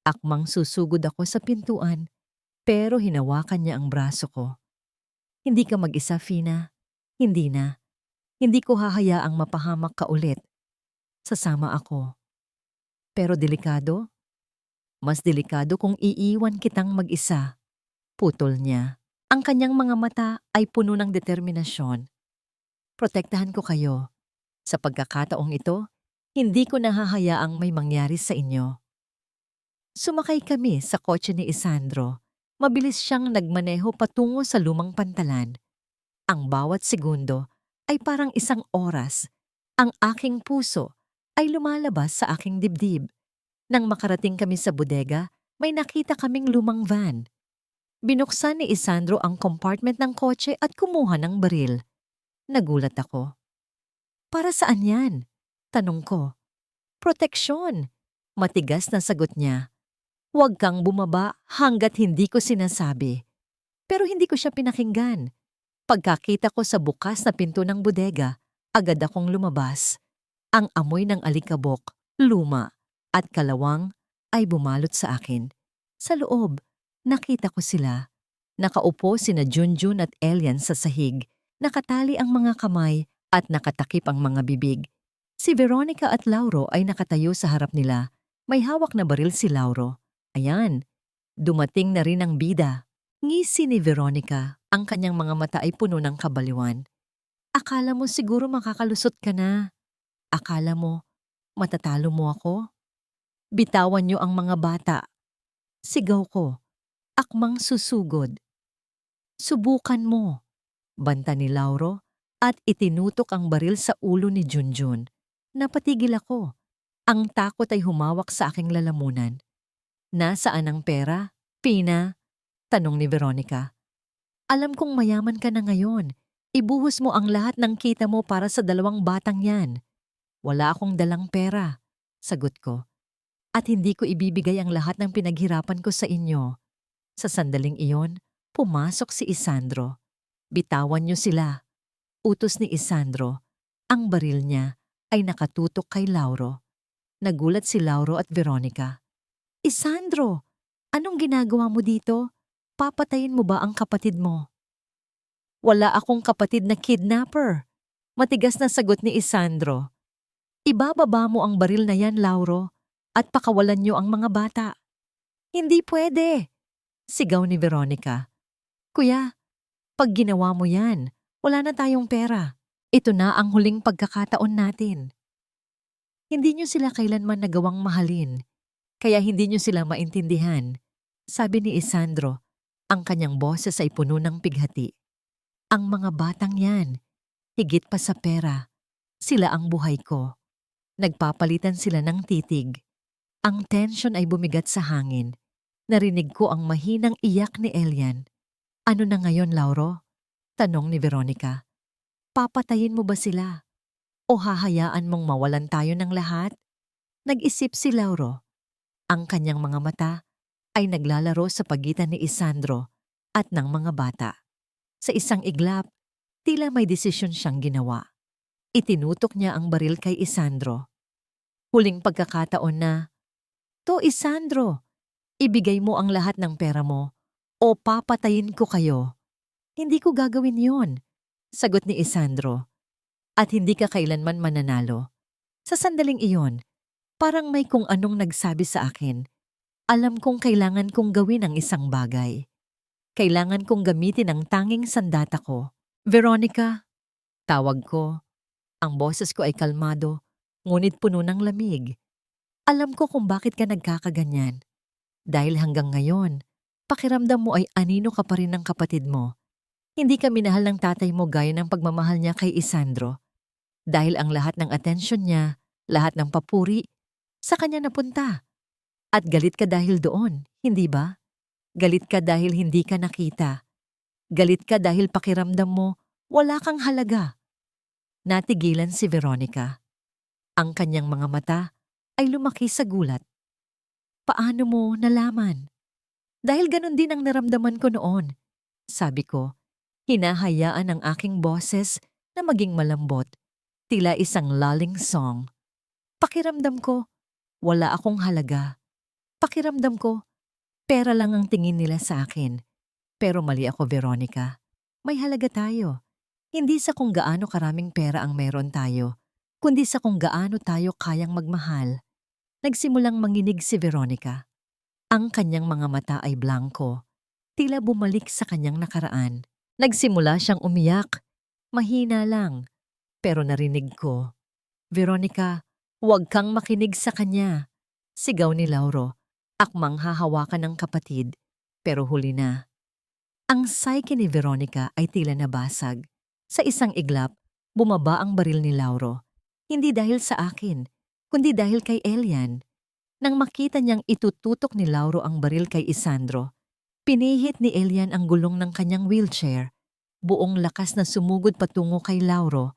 S1: Akmang susugod ako sa pintuan, pero hinawakan niya ang braso ko. Hindi ka mag-isa, Fina. Hindi na. Hindi ko hahayaang mapahamak ka ulit. Sasama ako. Pero delikado? Mas delikado kung iiwan kitang mag-isa. Putol niya. Ang kanyang mga mata ay puno ng determinasyon. Protektahan ko kayo. Sa pagkakataong ito, hindi ko nahahayaang may mangyari sa inyo. Sumakay kami sa kotse ni Isandro. Mabilis siyang nagmaneho patungo sa lumang Pantalan. Ang bawat segundo ay parang isang oras. Ang aking puso ay lumalabas sa aking dibdib. Nang makarating kami sa bodega, may nakita kaming lumang van. Binuksan ni Isandro ang compartment ng kotse at kumuha ng baril. Nagulat ako. Para saan yan? Tanong ko. Proteksyon. Matigas na sagot niya. Huwag kang bumaba hanggat hindi ko sinasabi. Pero hindi ko siya pinakinggan. Pagkakita ko sa bukas na pinto ng bodega, agad akong lumabas. Ang amoy ng alikabok, luma, at kalawang ay bumalot sa akin. Sa loob, nakita ko sila. Nakaupo sina Junjun at Elian sa sahig, nakatali ang mga kamay at nakatakip ang mga bibig. Si Veronica at Lauro ay nakatayo sa harap nila. May hawak na baril si Lauro. Ayan, dumating na rin ang bida. Ngisi ni Veronica, ang kanyang mga mata ay puno ng kabaliwan. Akala mo siguro makakalusot ka na. Akala mo, matatalo mo ako? Bitawan niyo ang mga bata. Sigaw ko, akmang susugod. Subukan mo, banta ni Lauro at itinutok ang baril sa ulo ni Junjun. Napatigil ako. Ang takot ay humawak sa aking lalamunan. Nasaan ang pera, Pina? Tanong ni Veronica. Alam kong mayaman ka na ngayon. Ibuhos mo ang lahat ng kita mo para sa dalawang batang yan. Wala akong dalang pera, sagot ko. At hindi ko ibibigay ang lahat ng pinaghirapan ko sa inyo. Sa sandaling iyon, pumasok si Isandro. Bitawan niyo sila. Utos ni Isandro. Ang baril niya ay nakatutok kay Lauro. Nagulat si Lauro at Veronica. Isandro, anong ginagawa mo dito? Papatayin mo ba ang kapatid mo? Wala akong kapatid na kidnapper. Matigas na sagot ni Isandro. Ibababa mo ang baril na yan, Lauro, at pakawalan niyo ang mga bata. Hindi pwede, sigaw ni Veronica. Kuya, pag ginawa mo yan, wala na tayong pera. Ito na ang huling pagkakataon natin. Hindi niyo sila kailanman nagawang mahalin, kaya hindi niyo sila maintindihan, sabi ni Isandro. Ang kanyang boses ay puno ng pighati. Ang mga batang yan, higit pa sa pera, sila ang buhay ko. Nagpapalitan sila ng titig. Ang tensyon ay bumigat sa hangin. Narinig ko ang mahinang iyak ni Elian. Ano na ngayon, Lauro? Tanong ni Veronica. Papatayin mo ba sila? O hahayaan mong mawalan tayo ng lahat? Nag-isip si Lauro. Ang kanyang mga mata ay naglalaro sa pagitan ni Isandro at ng mga bata. Sa isang iglap, tila may desisyon siyang ginawa. Itinutok niya ang baril kay Isandro. Huling pagkakataon na, "To Isandro, ibigay mo ang lahat ng pera mo o papatayin ko kayo." "Hindi ko gagawin yon," sagot ni Isandro. "At hindi ka kailanman mananalo." Sa sandaling iyon, parang may kung anong nagsabi sa akin. Alam kong kailangan kong gawin ang isang bagay. Kailangan kong gamitin ang tanging sandata ko. "Veronica," tawag ko. Ang boses ko ay kalmado, ngunit puno ng lamig. "Alam ko kung bakit ka nagkakaganyan. Dahil hanggang ngayon, pakiramdam mo ay anino ka pa rin ng kapatid mo. Hindi ka minahal ng tatay mo gaya ng pagmamahal niya kay Isandro. Dahil ang lahat ng atensyon niya, lahat ng papuri, sa kanya napunta. At galit ka dahil doon, hindi ba? Galit ka dahil hindi ka nakita. Galit ka dahil pakiramdam mo wala kang halaga." Natigilan si Veronica. Ang kanyang mga mata ay lumaki sa gulat. "Paano mo nalaman?" "Dahil ganun din ang naramdaman ko noon," sabi ko. Hinahayaan ang aking boses na maging malambot, tila isang lulling song. Pakiramdam ko, wala akong halaga. Pakiramdam ko, pera lang ang tingin nila sa akin. Pero mali ako, Veronica. May halaga tayo. Hindi sa kung gaano karaming pera ang meron tayo, kundi sa kung gaano tayo kayang magmahal. Nagsimulang manginig si Veronica. Ang kanyang mga mata ay blanko, tila bumalik sa kanyang nakaraan. Nagsimula siyang umiyak, mahina lang, pero narinig ko. "Veronica, huwag kang makinig sa kanya," sigaw ni Lauro, akmang hahawakan ng kapatid, pero huli na. Ang psyche ni Veronica ay tila nabasag. Sa isang iglap, bumaba ang baril ni Lauro. Hindi dahil sa akin, kundi dahil kay Elian. Nang makita niyang itututok ni Lauro ang baril kay Isandro, pinihit ni Elian ang gulong ng kanyang wheelchair. Buong lakas na sumugod patungo kay Lauro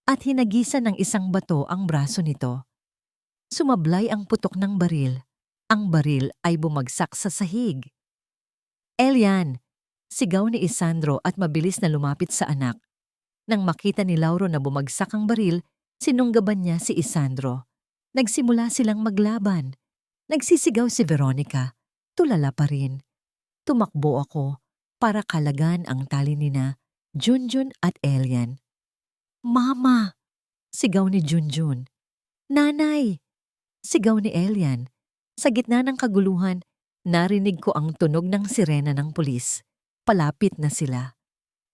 S1: at hinagisan ng isang bato ang braso nito. Sumablay ang putok ng baril. Ang baril ay bumagsak sa sahig. "Elian!" sigaw ni Isandro at mabilis na lumapit sa anak. Nang makita ni Lauro na bumagsak ang baril, sinunggaban niya si Isandro. Nagsimula silang maglaban. Nagsisigaw si Veronica. Tulala pa rin. Tumakbo ako para kalagan ang tali nina Junjun at Elian. "Mama!" sigaw ni Junjun. "Nanay!" sigaw ni Elian. Sa gitna ng kaguluhan, narinig ko ang tunog ng sirena ng pulis. Palapit na sila.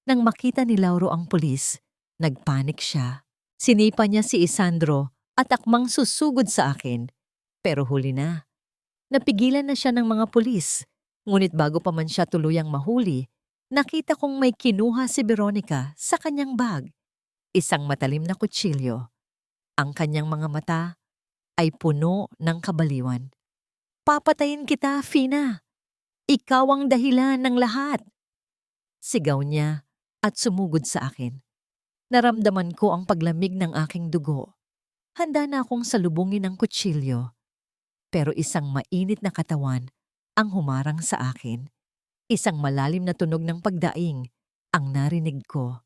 S1: Nang makita ni Lauro ang pulis, nagpanik siya. Sinipa niya si Isandro at akmang susugod sa akin. Pero huli na. Napigilan na siya ng mga pulis. Ngunit bago pa man siya tuluyang mahuli, nakita kong may kinuha si Veronica sa kanyang bag. Isang matalim na kutsilyo. Ang kanyang mga mata ay puno ng kabaliwan. "Papatayin kita, Fina! Ikaw ang dahilan ng lahat!" sigaw niya at sumugod sa akin. Naramdaman ko ang paglamig ng aking dugo. Handa na akong salubungin ng kutsilyo. Pero isang mainit na katawan ang humarang sa akin. Isang malalim na tunog ng pagdaing ang narinig ko.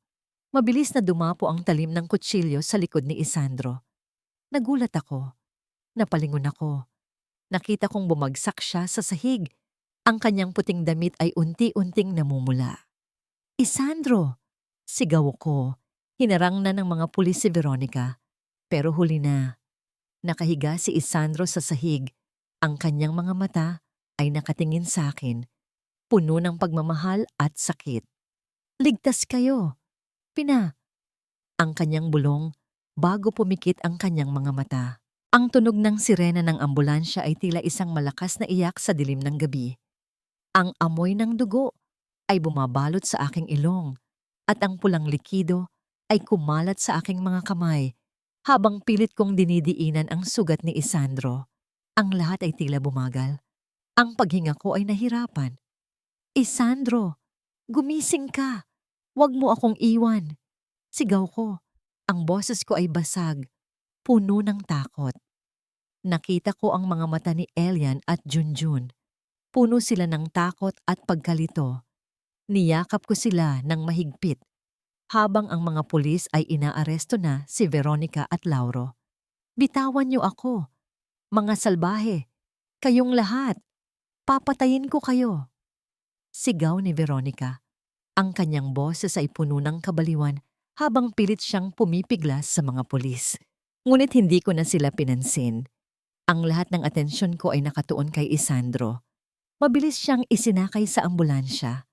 S1: Mabilis na dumapo ang talim ng kutsilyo sa likod ni Isandro. Nagulat ako. Napalingon ako. Nakita kong bumagsak siya sa sahig Ang kanyang puting damit ay unti-unting namumula. "Isandro!" Sigaw ko. Hinarang na ng mga pulis si Veronica. Pero huli na. Nakahiga si Isandro sa sahig. Ang kanyang mga mata ay nakatingin sa akin, puno ng pagmamahal at sakit. "Ligtas kayo!" Pina, ang kanyang bulong bago pumikit ang kanyang mga mata. Ang tunog ng sirena ng ambulansya ay tila isang malakas na iyak sa dilim ng gabi. Ang amoy ng dugo ay bumabalot sa aking ilong at ang pulang likido ay kumalat sa aking mga kamay habang pilit kong dinidiinan ang sugat ni Isandro. Ang lahat ay tila bumagal. Ang paghinga ko ay nahirapan. "Isandro, gumising ka! Huwag mo akong iwan!" Sigaw ko. Ang boses ko ay basag, puno ng takot. Nakita ko ang mga mata ni Elian at Junjun. Puno sila ng takot at pagkalito. Niyakap ko sila ng mahigpit habang ang mga pulis ay inaaresto na si Veronica at Lauro. "Bitawan niyo ako, mga salbahe! Kayong lahat! Papatayin ko kayo!" Sigaw ni Veronica. Ang kanyang boses ay puno ng kabaliwan habang pilit siyang pumipiglas sa mga pulis. Ngunit hindi ko na sila pinansin. Ang lahat ng atensyon ko ay nakatuon kay Isandro. Mabilis siyang isinakay sa ambulansya.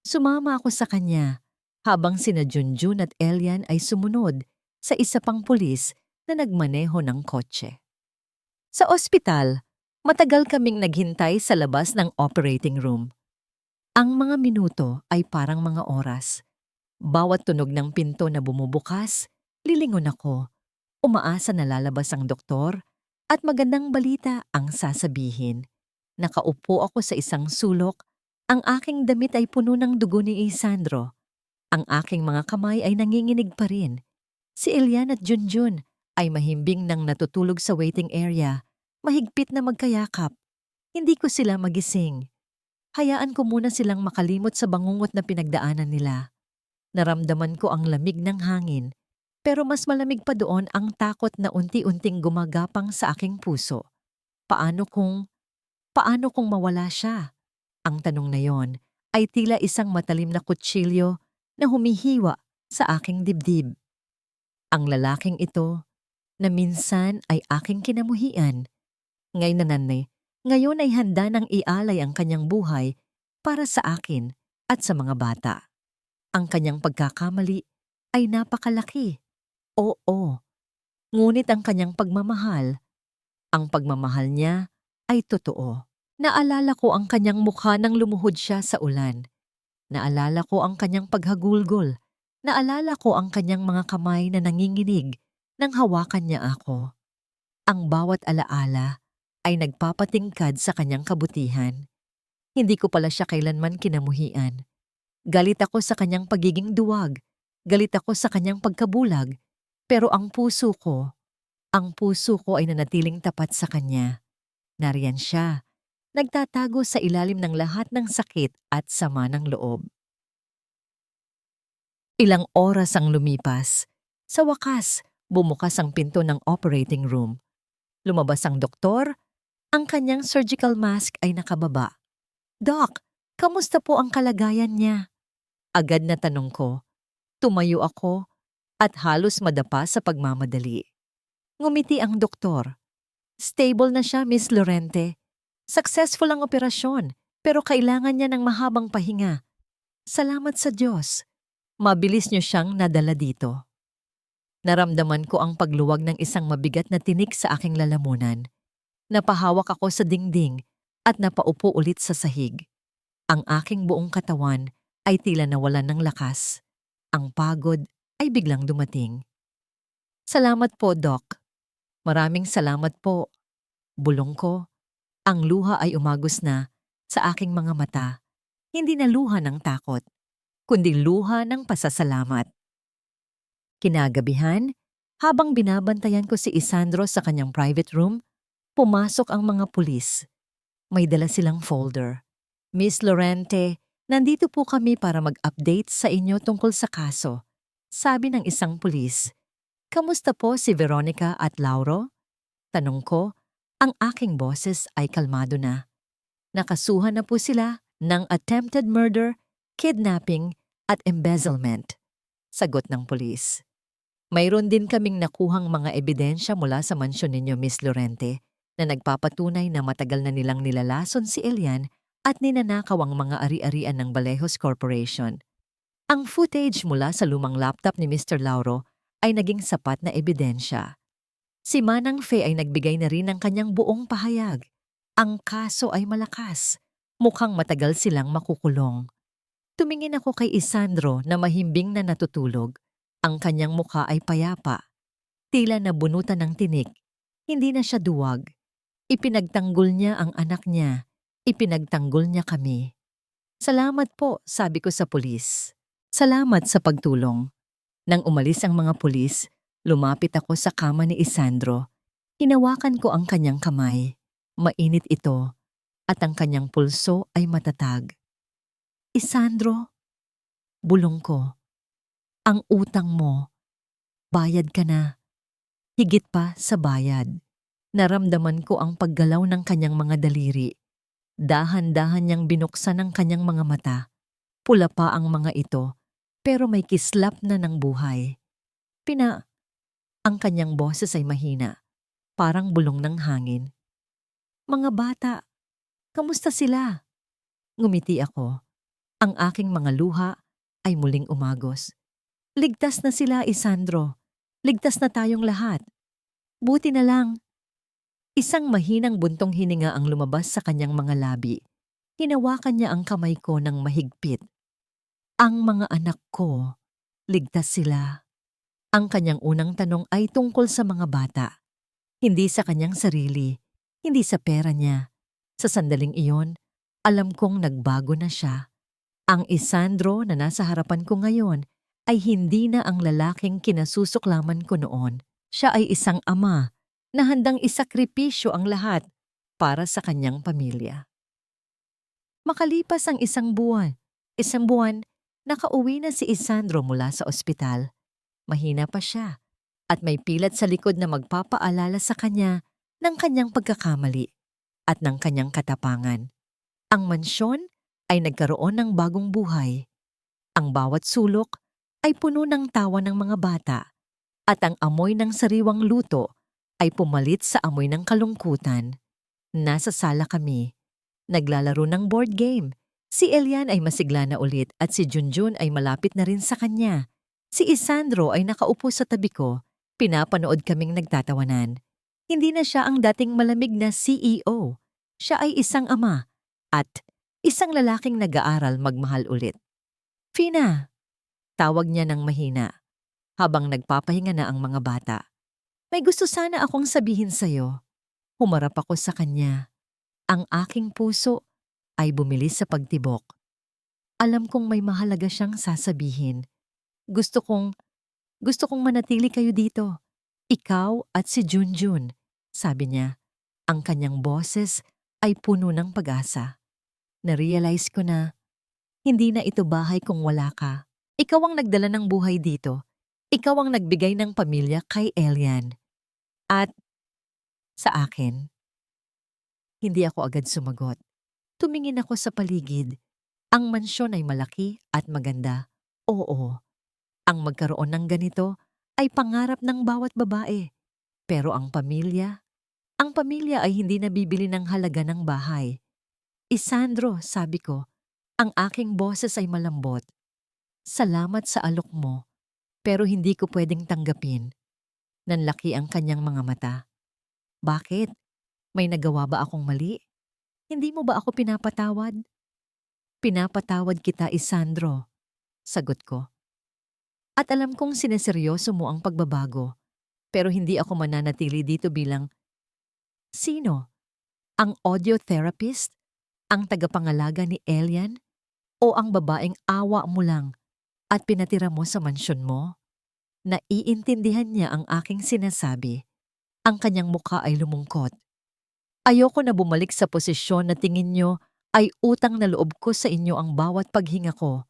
S1: Sumama ako sa kanya habang sina Junjun at Elian ay sumunod sa isa pang pulis na nagmaneho ng kotse. Sa ospital, matagal kaming naghintay sa labas ng operating room. Ang mga minuto ay parang mga oras. Bawat tunog ng pinto na bumubukas, lilingon ako. Umaasa na lalabas ang doktor at magandang balita ang sasabihin. Nakaupo ako sa isang sulok. Ang aking damit ay puno ng dugo ni Isandro. Ang aking mga kamay ay nanginginig pa rin. Si Elian at Junjun ay mahimbing nang natutulog sa waiting area, mahigpit na magkayakap. Hindi ko sila magising. Hayaan ko muna silang makalimot sa bangungot na pinagdaanan nila. Naramdaman ko ang lamig ng hangin, pero mas malamig pa doon ang takot na unti-unting gumagapang sa aking puso. Paano kung mawala siya? Ang tanong na yon ay tila isang matalim na kutsilyo na humihiwa sa aking dibdib. Ang lalaking ito, na minsan ay aking kinamuhian, ngayon ay handa nang ialay ang kanyang buhay para sa akin at sa mga bata. Ang kanyang pagkakamali ay napakalaki. Oo, ngunit ang pagmamahal niya ay totoo. Naalala ko ang kanyang mukha nang lumuhod siya sa ulan. Naalala ko ang kanyang paghagulgol. Naalala ko ang kanyang mga kamay na nanginginig nang hawakan niya ako. Ang bawat alaala ay nagpapatingkad sa kanyang kabutihan. Hindi ko pala siya kailanman kinamuhian. Galit ako sa kanyang pagiging duwag. Galit ako sa kanyang pagkabulag. Pero ang puso ko ay nanatiling tapat sa kanya. Nariyan siya, nagtatago sa ilalim ng lahat ng sakit at sama ng loob. Ilang oras ang lumipas. Sa wakas, bumukas ang pinto ng operating room. Lumabas ang doktor. Ang kanyang surgical mask ay nakababa. "Doc, kamusta po ang kalagayan niya?" Agad na tanong ko. Tumayo ako at halos madapa sa pagmamadali. Ngumiti ang doktor. "Stable na siya, Miss Lorente. Successful ang operasyon, pero kailangan niya ng mahabang pahinga. Salamat sa Diyos. Mabilis niyo siyang nadala dito." Naramdaman ko ang pagluwag ng isang mabigat na tinik sa aking lalamunan. Napahawak ako sa dingding at napaupo ulit sa sahig. Ang aking buong katawan ay tila nawalan ng lakas. Ang pagod ay biglang dumating. "Salamat po, Doc." "Maraming salamat po." Bulong ko. Ang luha ay umagos na sa aking mga mata. Hindi na luha ng takot, kundi luha ng pasasalamat. Kinagabihan, habang binabantayan ko si Isandro sa kanyang private room, pumasok ang mga pulis. May dala silang folder. "Miss Lorente, nandito po kami para mag-update sa inyo tungkol sa kaso," sabi ng isang pulis. "Kamusta po si Veronica at Lauro?" Tanong ko. Ang aking boses ay kalmado na. Nakasuhan na po sila ng attempted murder, kidnapping at embezzlement. Sagot ng pulis. Mayroon din kaming nakuhang mga ebidensya mula sa mansyon ninyo, Miss Lorente, na nagpapatunay na matagal na nilang nilalason si Elian at ninanakaw ang mga ari-arian ng Balejos Corporation. Ang footage mula sa lumang laptop ni Mr. Lauro ay naging sapat na ebidensya. Si Manang Fe ay nagbigay na rin ng kanyang buong pahayag. Ang kaso ay malakas. Mukhang matagal silang makukulong. Tumingin ako kay Isandro na mahimbing na natutulog. Ang kanyang mukha ay payapa. Tila nabunutan ng tinik. Hindi na siya duwag. Ipinagtanggol niya ang anak niya. Ipinagtanggol niya kami. Salamat po, sabi ko sa pulis. Salamat sa pagtulong. Nang umalis ang mga pulis, lumapit ako sa kama ni Isandro. Hinawakan ko ang kanyang kamay. Mainit ito at ang kanyang pulso ay matatag. Isandro, bulong ko. Ang utang mo, bayad ka na. Higit pa sa bayad. Naramdaman ko ang paggalaw ng kanyang mga daliri. Dahan-dahan niyang binuksan ang kanyang mga mata. Pula pa ang mga ito, pero may kislap na ng buhay. Ang kanyang boses ay mahina, parang bulong ng hangin. Mga bata, kamusta sila? Ngumiti ako. Ang aking mga luha ay muling umagos. Ligtas na sila, Isandro. Ligtas na tayong lahat. Buti na lang. Isang mahinang buntong hininga ang lumabas sa kanyang mga labi. Hinawakan niya ang kamay ko ng mahigpit. Ang mga anak ko, ligtas sila. Ang kanyang unang tanong ay tungkol sa mga bata. Hindi sa kanyang sarili, hindi sa pera niya. Sa sandaling iyon, alam kong nagbago na siya. Ang Isandro na nasa harapan ko ngayon ay hindi na ang lalaking kinasusuklaman ko noon. Siya ay isang ama na handang isakripisyo ang lahat para sa kanyang pamilya. Makalipas ang isang buwan, nakauwi na si Isandro mula sa ospital. Mahina pa siya at may pilat sa likod na magpapaalala sa kanya ng kanyang pagkakamali at ng kanyang katapangan. Ang mansyon ay nagkaroon ng bagong buhay. Ang bawat sulok ay puno ng tawa ng mga bata at ang amoy ng sariwang luto ay pumalit sa amoy ng kalungkutan. Nasa sala kami. Naglalaro ng board game. Si Elian ay masigla na ulit at si Junjun ay malapit na rin sa kanya. Si Isandro ay nakaupo sa tabi ko. Pinapanood kaming nagtatawanan. Hindi na siya ang dating malamig na CEO. Siya ay isang ama at isang lalaking nag-aaral magmahal ulit. Fina, tawag niya ng mahina habang nagpapahinga na ang mga bata. May gusto sana akong sabihin sa'yo. Humarap ako sa kanya. Ang aking puso ay bumilis sa pagtibok. Alam kong may mahalaga siyang sasabihin. Gusto kong manatili kayo dito. Ikaw at si Junjun, sabi niya. Ang kanyang boses ay puno ng pag-asa. Na-realize ko na hindi na ito bahay kung wala ka. Ikaw ang nagdala ng buhay dito. Ikaw ang nagbigay ng pamilya kay Elian. At sa akin. Hindi ako agad sumagot. Tumingin ako sa paligid. Ang mansyon ay malaki at maganda. Oo, ang magkaroon ng ganito ay pangarap ng bawat babae. Pero ang pamilya ay hindi nabibili ng halaga ng bahay. Isandro, sabi ko, ang aking boses ay malambot. Salamat sa alok mo, pero hindi ko pwedeng tanggapin. Nanlaki ang kanyang mga mata. Bakit? May nagawa ba akong mali? Hindi mo ba ako pinapatawad? Pinapatawad kita, Isandro, sagot ko. At alam kong sineseryoso mo ang pagbabago, pero hindi ako mananatili dito bilang sino? Ang audio therapist? Ang tagapangalaga ni Elian? O ang babaeng awa mo lang at pinatira mo sa mansyon mo? Naiintindihan niya ang aking sinasabi. Ang kanyang mukha ay lumungkot. Ayoko na bumalik sa posisyon na tingin niyo ay utang na loob ko sa inyo ang bawat paghinga ko.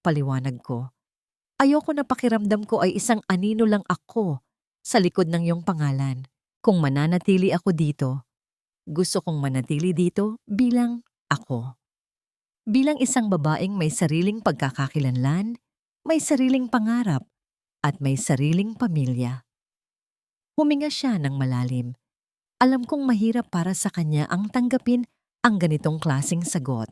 S1: Paliwanag ko. Ayoko na pakiramdam ko ay isang anino lang ako sa likod ng iyong pangalan. Kung mananatili ako dito, gusto kong manatili dito bilang ako. Bilang isang babaeng may sariling pagkakakilanlan, may sariling pangarap, at may sariling pamilya. Huminga siya ng malalim. Alam kong mahirap para sa kanya ang tanggapin ang ganitong klaseng sagot.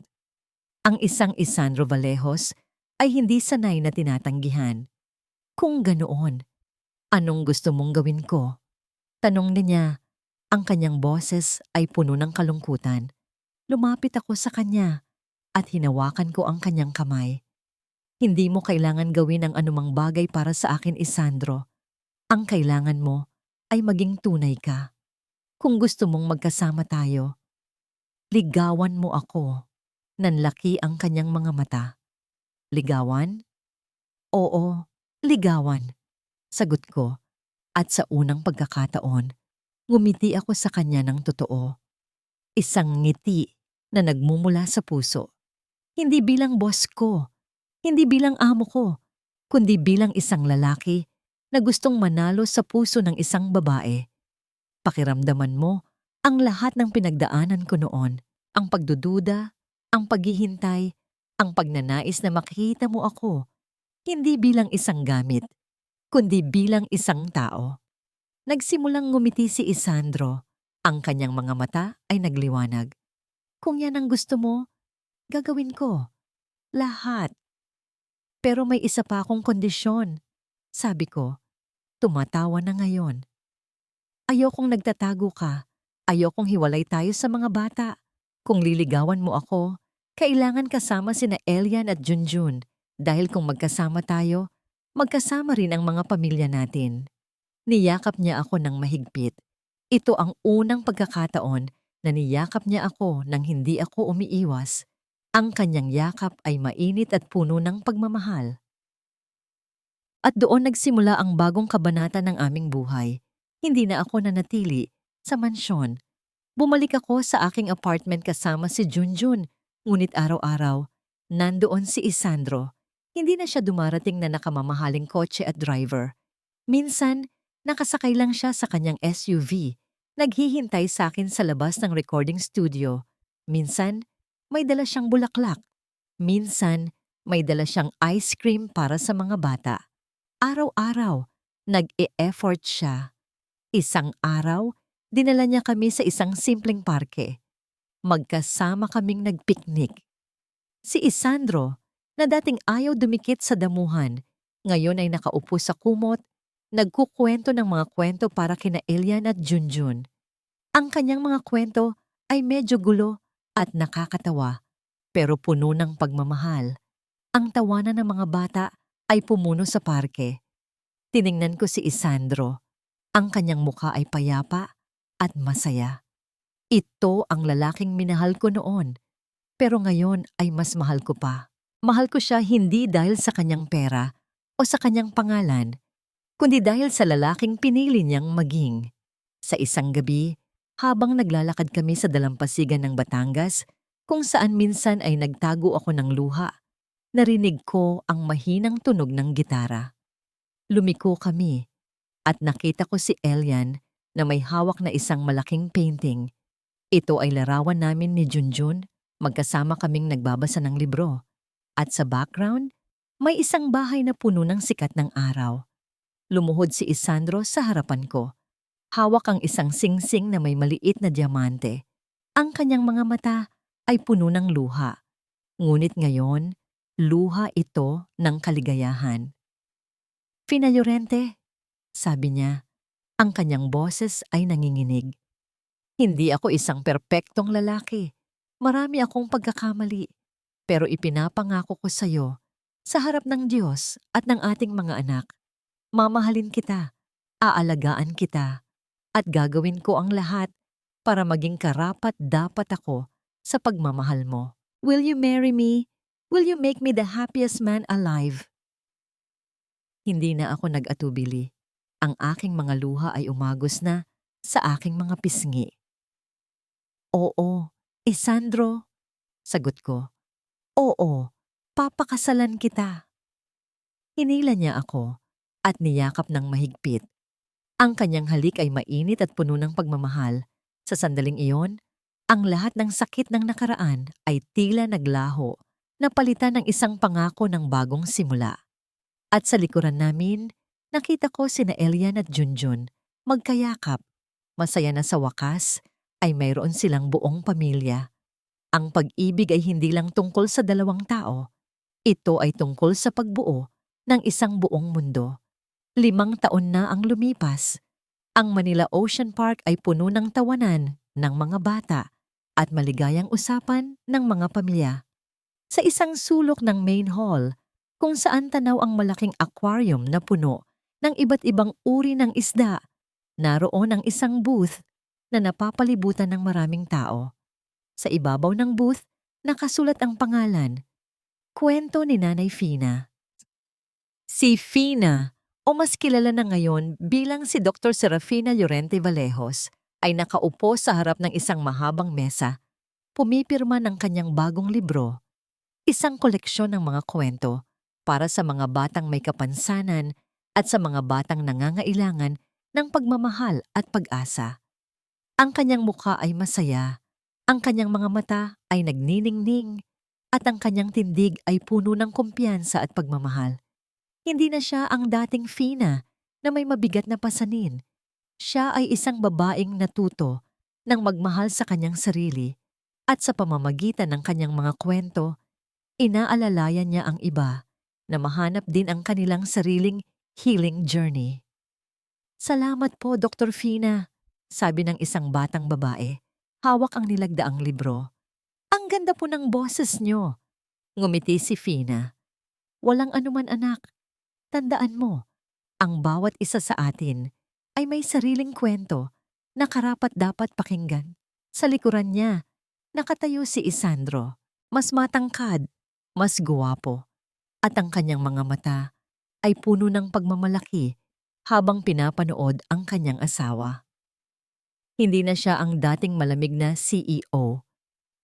S1: Ang isang Isandro Vallejos ay hindi sanay na tinatanggihan. Kung ganoon, anong gusto mong gawin ko? Tanong niya. Ang kanyang boses ay puno ng kalungkutan. Lumapit ako sa kanya at hinawakan ko ang kanyang kamay. Hindi mo kailangan gawin ang anumang bagay para sa akin, Isandro. Ang kailangan mo ay maging tunay ka. Kung gusto mong magkasama tayo, ligawan mo ako. Nanlaki ang kanyang mga mata. Ligawan? Oo, ligawan. Sagot ko. At sa unang pagkakataon, ngumiti ako sa kanya ng totoo. Isang ngiti na nagmumula sa puso. Hindi bilang boss ko, hindi bilang amo ko, kundi bilang isang lalaki na gustong manalo sa puso ng isang babae. Pakiramdaman mo ang lahat ng pinagdaanan ko noon, ang pagdududa, ang paghihintay, ang pagnanais na makita mo ako, hindi bilang isang gamit, kundi bilang isang tao. Nagsimulang ngumiti si Isandro. Ang kanyang mga mata ay nagliwanag. Kung yan ang gusto mo, gagawin ko. Lahat. Pero may isa pa akong kondisyon. Sabi ko, tumatawa na ngayon. Ayokong nagtatago ka. Ayokong hiwalay tayo sa mga bata. Kung liligawan mo ako, kailangan kasama sina Elian at Junjun. Dahil kung magkasama tayo, magkasama rin ang mga pamilya natin. Niyakap niya ako ng mahigpit. Ito ang unang pagkakataon na niyakap niya ako nang hindi ako umiiwas. Ang kanyang yakap ay mainit at puno ng pagmamahal. At doon nagsimula ang bagong kabanata ng aming buhay. Hindi na ako nanatili sa mansyon. Bumalik ako sa aking apartment kasama si Junjun. Ngunit araw-araw, nandoon si Isandro. Hindi na siya dumarating na nakamamahaling kotse at driver. Minsan, nakasakay lang siya sa kanyang SUV. Naghihintay sa akin sa labas ng recording studio. Minsan, may dala siyang bulaklak. Minsan, may dala siyang ice cream para sa mga bata. Araw-araw, nag-e-effort siya. Isang araw, dinala niya kami sa isang simpleng parke. Magkasama kaming nagpiknik. Si Isandro, na dating ayaw dumikit sa damuhan, ngayon ay nakaupo sa kumot, nagkukwento ng mga kwento para kina Elian at Junjun. Ang kanyang mga kwento ay medyo gulo at nakakatawa, pero puno ng pagmamahal. Ang tawanan ng mga bata ay pumuno sa parke. Tiningnan ko si Isandro. Ang kanyang mukha ay payapa at masaya. Ito ang lalaking minahal ko noon, pero ngayon ay mas mahal ko pa. Mahal ko siya hindi dahil sa kanyang pera o sa kanyang pangalan, kundi dahil sa lalaking pinili niyang maging. Sa isang gabi, habang naglalakad kami sa dalampasigan ng Batangas, kung saan minsan ay nagtago ako ng luha, narinig ko ang mahinang tunog ng gitara. Lumiko kami at nakita ko si Elian na may hawak na isang malaking painting. Ito ay larawan namin ni Junjun, magkasama kaming nagbabasa ng libro. At sa background, may isang bahay na puno ng sikat ng araw. Lumuhod si Isandro sa harapan ko. Hawak ang isang singsing na may maliit na diamante. Ang kanyang mga mata ay puno ng luha. Ngunit ngayon, luha ito ng kaligayahan. Fina Llorente, sabi niya, ang kanyang boses ay nanginginig. Hindi ako isang perpektong lalaki. Marami akong pagkakamali. Pero ipinapangako ko sa iyo, sa harap ng Diyos at ng ating mga anak, mamahalin kita, aalagaan kita, at gagawin ko ang lahat para maging karapat-dapat ako sa pagmamahal mo. Will you marry me? Will you make me the happiest man alive? Hindi na ako nag-atubili. Ang aking mga luha ay umagos na sa aking mga pisngi. Oo, Isandro, sagot ko. Oo, papakasalan kita. Hinila niya ako at niyakap ng mahigpit. Ang kanyang halik ay mainit at puno ng pagmamahal. Sa sandaling iyon, Ang lahat ng sakit ng nakaraan ay tila naglaho, napalitan ng isang pangako ng bagong simula. At sa likuran namin, nakita ko sina Elian at Junjun, magkayakap. Masaya na sa wakas ay mayroon silang buong pamilya. Ang pag-ibig ay hindi lang tungkol sa dalawang tao. Ito ay tungkol sa pagbuo ng isang buong mundo. 5 taon na ang lumipas. Ang Manila Ocean Park ay puno ng tawanan ng mga bata at maligayang usapan ng mga pamilya. Sa isang sulok ng main hall, kung saan tanaw ang malaking aquarium na puno ng iba't ibang uri ng isda, naroon ang isang booth na napapalibutan ng maraming tao. Sa ibabaw ng booth, nakasulat ang pangalan, Kwento ni Nanay Fina. Si Fina, o mas kilala na ngayon bilang si Dr. Serafina Llorente Vallejos, ay nakaupo sa harap ng isang mahabang mesa, pumipirma ng kanyang bagong libro, isang koleksyon ng mga kwento para sa mga batang may kapansanan at sa mga batang nangangailangan ng pagmamahal at pag-asa. Ang kanyang mukha ay masaya, ang kanyang mga mata ay nagniningning, at ang kanyang tindig ay puno ng kumpiyansa at pagmamahal. Hindi na siya ang dating Fina na may mabigat na pasanin. Siya ay isang babaeng natuto ng magmahal sa kanyang sarili at sa pamamagitan ng kanyang mga kwento, inaalalayan niya ang iba na mahanap din ang kanilang sariling healing journey. Salamat po, Dr. Fina, sabi ng isang batang babae. Hawak ang nilagdaang libro. Ang ganda po ng boses niyo. Ngumiti si Fina. Walang anuman anak. Tandaan mo, ang bawat isa sa atin ay may sariling kwento na karapat-dapat pakinggan. Sa likuran niya, nakatayo si Isandro, mas matangkad, mas guwapo, at ang kanyang mga mata ay puno ng pagmamalaki habang pinapanood ang kanyang asawa. Hindi na siya ang dating malamig na CEO.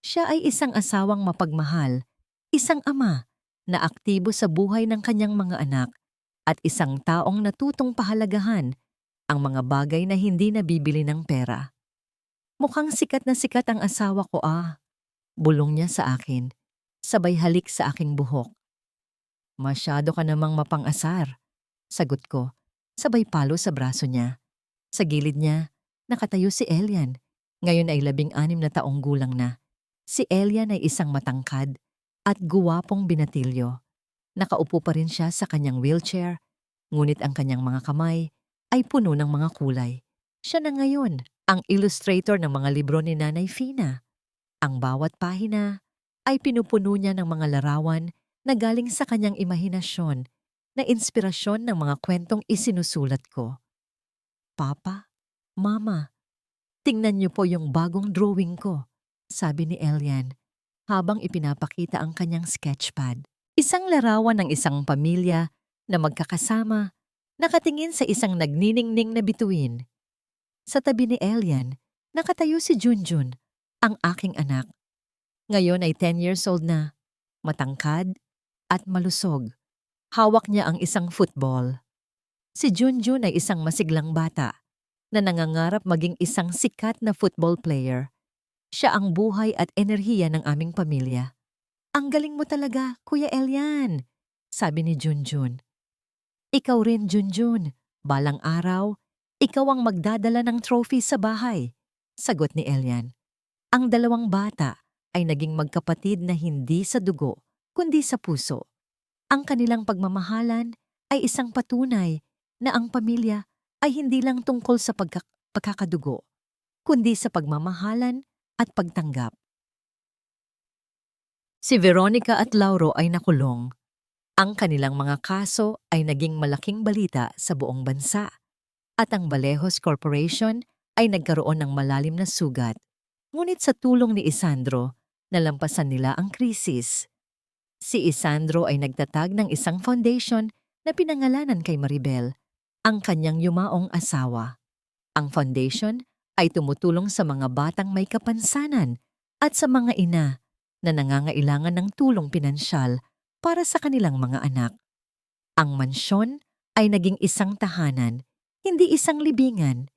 S1: Siya ay isang asawang mapagmahal, isang ama na aktibo sa buhay ng kanyang mga anak, at isang taong natutong pahalagahan ang mga bagay na hindi nabibili ng pera. Mukhang sikat na sikat ang asawa ko bulong niya sa akin, sabay halik sa aking buhok. Masyado ka namang mapang-asar, sagot ko, sabay palo sa braso niya. Sa gilid niya, nakatayo si Elian. Ngayon ay 16 na taong gulang na. Si Elian ay isang matangkad at guwapong binatilyo. Nakaupo pa rin siya sa kanyang wheelchair, ngunit ang kanyang mga kamay ay puno ng mga kulay. Siya na ngayon ang illustrator ng mga libro ni Nanay Fina. Ang bawat pahina ay pinupuno niya ng mga larawan na galing sa kanyang imahinasyon, na inspirasyon ng mga kwentong isinusulat ko. Papa, Mama, tingnan niyo po yung bagong drawing ko, sabi ni Elian habang ipinapakita ang kanyang sketchpad. Isang larawan ng isang pamilya na magkakasama, nakatingin sa isang nagniningning na bituin. Sa tabi ni Elian, nakatayo si Junjun, ang aking anak. Ngayon ay 10 years old na, matangkad at malusog. Hawak niya ang isang football. Si Junjun ay isang masiglang bata na nangangarap maging isang sikat na football player. Siya ang buhay at enerhiya ng aming pamilya. Ang galing mo talaga, Kuya Elian, sabi ni Junjun. Ikaw rin, Junjun. Balang araw, ikaw ang magdadala ng trophy sa bahay, sagot ni Elian. Ang dalawang bata ay naging magkapatid na hindi sa dugo, kundi sa puso. Ang kanilang pagmamahalan ay isang patunay na ang pamilya ay hindi lang tungkol sa pagkakadugo, kundi sa pagmamahalan at pagtanggap. Si Veronica at Lauro ay nakulong. Ang kanilang mga kaso ay naging malaking balita sa buong bansa, at ang Vallejos Corporation ay nagkaroon ng malalim na sugat. Ngunit sa tulong ni Isandro, nalampasan nila ang krisis. Si Isandro ay nagtatag ng isang foundation na pinangalanan kay Maribel, ang kanyang yumaong asawa. Ang foundation ay tumutulong sa mga batang may kapansanan at sa mga ina na nangangailangan ng tulong pinansyal para sa kanilang mga anak. Ang mansyon ay naging isang tahanan, hindi isang libingan.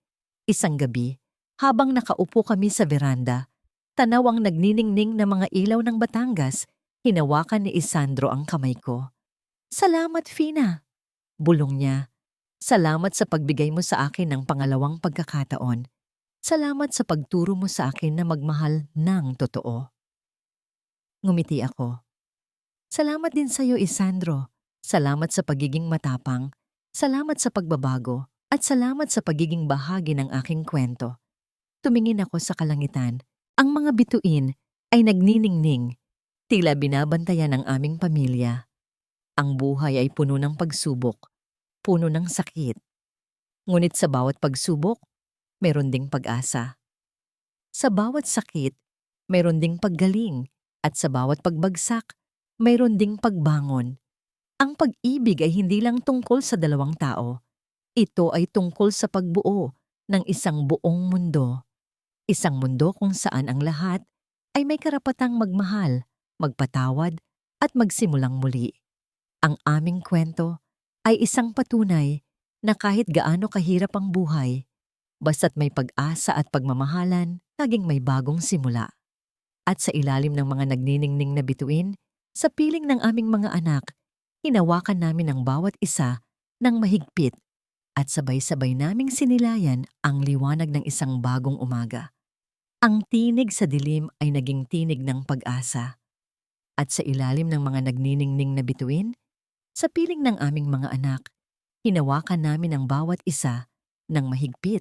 S1: Isang gabi, habang nakaupo kami sa veranda, tanaw ang nagniningning na mga ilaw ng Batangas, hinawakan ni Isandro ang kamay ko. Salamat, Fina. Bulong niya. Salamat sa pagbigay mo sa akin ng pangalawang pagkakataon. Salamat sa pagturo mo sa akin na magmahal ng totoo. Ngumiti ako. Salamat din sa iyo, Isandro. Salamat sa pagiging matapang. Salamat sa pagbabago. At salamat sa pagiging bahagi ng aking kwento. Tumingin ako sa kalangitan. Ang mga bituin ay nagniningning. Tila binabantayan ang aming pamilya. Ang buhay ay puno ng pagsubok. Puno ng sakit. Ngunit sa bawat pagsubok, meron ding pag-asa. Sa bawat sakit, meron ding paggaling. At sa bawat pagbagsak, mayroon ding pagbangon. Ang pag-ibig ay hindi lang tungkol sa dalawang tao. Ito ay tungkol sa pagbuo ng isang buong mundo. Isang mundo kung saan ang lahat ay may karapatang magmahal, magpatawad at magsimulang muli. Ang aming kwento ay isang patunay na kahit gaano kahirap ang buhay, basta't may pag-asa at pagmamahalan, laging may bagong simula. At sa ilalim ng mga nagniningning na bituin, sa piling ng aming mga anak, hinawakan namin ang bawat isa ng mahigpit at sabay-sabay naming sinilayan ang liwanag ng isang bagong umaga. Ang tinig sa dilim ay naging tinig ng pag-asa. At sa ilalim ng mga nagniningning na bituin, sa piling ng aming mga anak, hinawakan namin ang bawat isa ng mahigpit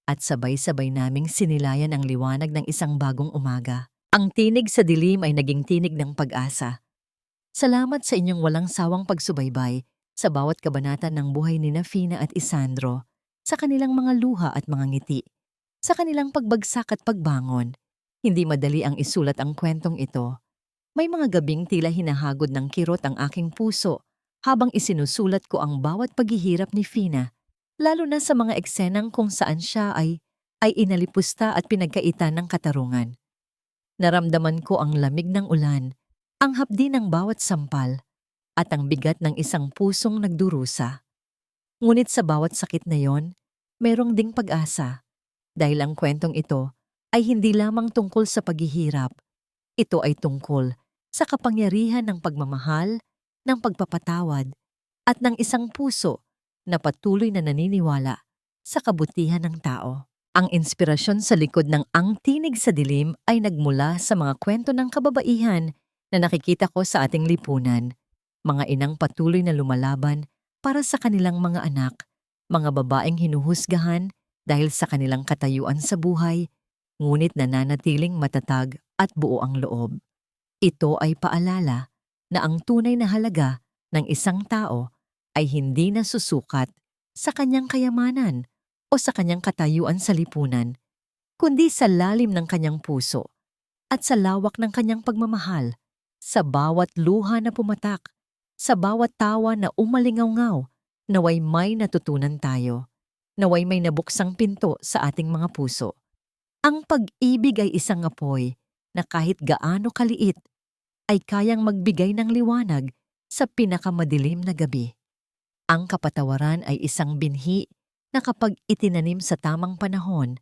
S1: at sabay-sabay naming sinilayan ang liwanag ng isang bagong umaga. Ang tinig sa dilim ay naging tinig ng pag-asa. Salamat sa inyong walang sawang pagsubaybay sa bawat kabanata ng buhay ni Fina at Isandro, sa kanilang mga luha at mga ngiti, sa kanilang pagbagsak at pagbangon. Hindi madali ang isulat ang kwentong ito. May mga gabing tila hinahagod ng kirot ang aking puso habang isinusulat ko ang bawat paghihirap ni Fina, lalo na sa mga eksenang kung saan siya ay inalipusta at pinagkaitan ng katarungan. Naramdaman ko ang lamig ng ulan, ang hapdi ng bawat sampal, at ang bigat ng isang pusong nagdurusa. Ngunit sa bawat sakit na yon, mayroong ding pag-asa. Dahil ang kwentong ito ay hindi lamang tungkol sa paghihirap. Ito ay tungkol sa kapangyarihan ng pagmamahal, ng pagpapatawad, at ng isang puso na patuloy na naniniwala sa kabutihan ng tao. Ang inspirasyon sa likod ng Ang Tinig sa Dilim ay nagmula sa mga kwento ng kababaihan na nakikita ko sa ating lipunan. Mga inang patuloy na lumalaban para sa kanilang mga anak, mga babaeng hinuhusgahan dahil sa kanilang katayuan sa buhay, ngunit nananatiling matatag at buo ang loob. Ito ay paalala na ang tunay na halaga ng isang tao ay hindi nasusukat sa kanyang kayamanan o sa kanyang katayuan sa lipunan, kundi sa lalim ng kanyang puso at sa lawak ng kanyang pagmamahal, sa bawat luha na pumatak, sa bawat tawa na umalingaw-ngaw, naway may natutunan tayo, naway may nabuksang pinto sa ating mga puso. Ang pag-ibig ay isang apoy na kahit gaano kaliit, ay kayang magbigay ng liwanag sa pinakamadilim na gabi. Ang kapatawaran ay isang binhi na kapag itinanim sa tamang panahon,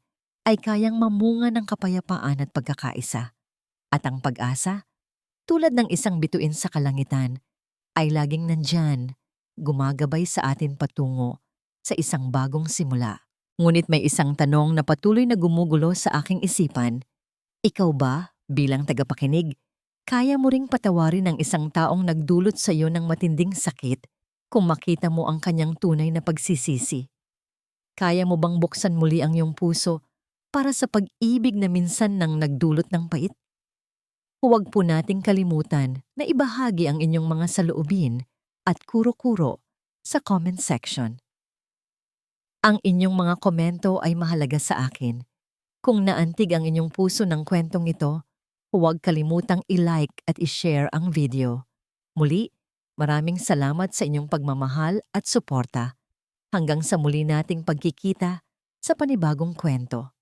S1: ay kayang mamunga ng kapayapaan at pagkakaisa. At ang pag-asa, tulad ng isang bituin sa kalangitan, ay laging nandyan, gumagabay sa atin patungo sa isang bagong simula. Ngunit may isang tanong na patuloy na gumugulo sa aking isipan. Ikaw ba, bilang tagapakinig, kaya mo ring patawarin ang isang taong nagdulot sa iyo ng matinding sakit kung makita mo ang kanyang tunay na pagsisisi? Kaya mo bang buksan muli ang iyong puso para sa pag-ibig na minsan nang nagdulot ng pait? Huwag po nating kalimutan na ibahagi ang inyong mga saloobin at kuro-kuro sa comment section. Ang inyong mga komento ay mahalaga sa akin. Kung naantig ang inyong puso ng kwentong ito, huwag kalimutang i-like at i-share ang video. Muli, maraming salamat sa inyong pagmamahal at suporta. Hanggang sa muli nating pagkikita sa panibagong kwento.